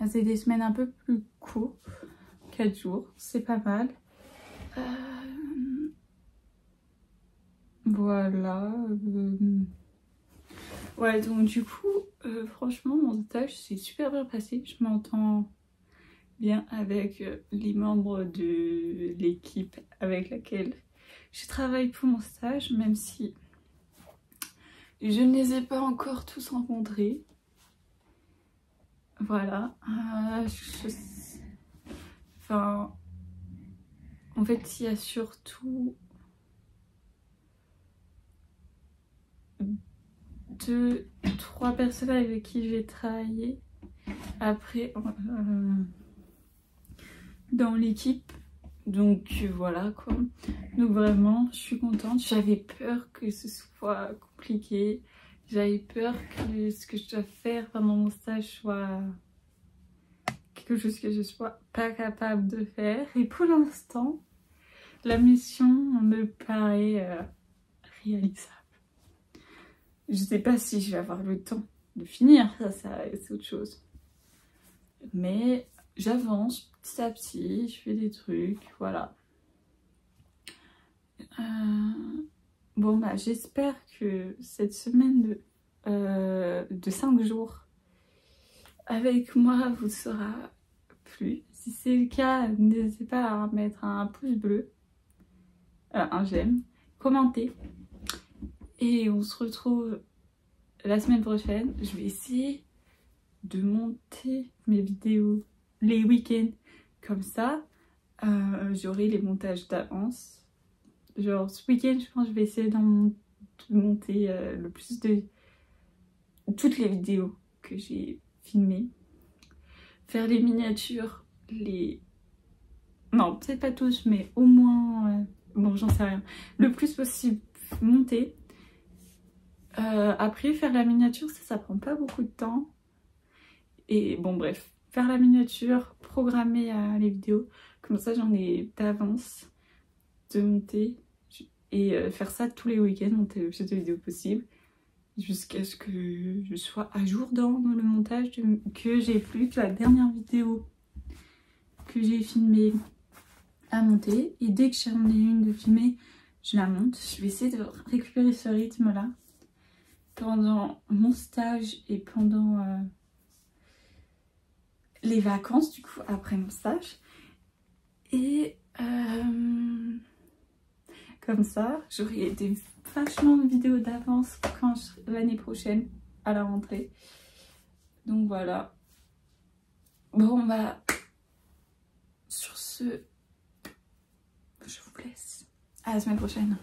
C'est des semaines un peu plus courtes. 4 jours, c'est pas mal. Voilà. Ouais, donc du coup, franchement, mon stage s'est super bien passé. Je m'entends bien avec les membres de l'équipe avec laquelle je travaille pour mon stage, même si je ne les ai pas encore tous rencontrés. Voilà. Enfin, en fait, il y a surtout 2-3 personnes avec qui j'ai travaillé après dans l'équipe, donc voilà quoi. Donc vraiment je suis contente. J'avais peur que ce soit compliqué, j'avais peur que ce que je dois faire pendant mon stage soit quelque chose que je sois pas capable de faire, et pour l'instant la mission me paraît réalisable. Je sais pas si je vais avoir le temps de finir, ça c'est autre chose. Mais j'avance petit à petit, je fais des trucs, voilà. Bon bah j'espère que cette semaine de 5 jours avec moi vous sera plu. Si c'est le cas, n'hésitez pas à mettre un pouce bleu, un j'aime, commenter. Et on se retrouve la semaine prochaine. Je vais essayer de monter mes vidéos les week-ends. Comme ça, j'aurai les montages d'avance. Genre ce week-end, je pense que je vais essayer de monter le plus de toutes les vidéos que j'ai filmées. Faire les miniatures, les non, peut-être pas tous, mais au moins, bon, j'en sais rien, le plus possible monter. Après, faire la miniature, ça prend pas beaucoup de temps. Et bon, bref, faire la miniature, programmer les vidéos, comme ça j'en ai d'avance de monter. Et faire ça tous les week-ends, monter le plus de vidéos possible, jusqu'à ce que je sois à jour dans le montage, que j'ai plus que la dernière vidéo que j'ai filmée à monter. Et dès que j'en ai une de filmer, je la monte. Je vais essayer de récupérer ce rythme-là pendant mon stage et pendant les vacances, du coup, après mon stage. Et comme ça, j'aurai des vachement de vidéos d'avance quand l'année prochaine, à la rentrée. Donc voilà. Bon, bah, sur ce, je vous laisse. À la semaine prochaine.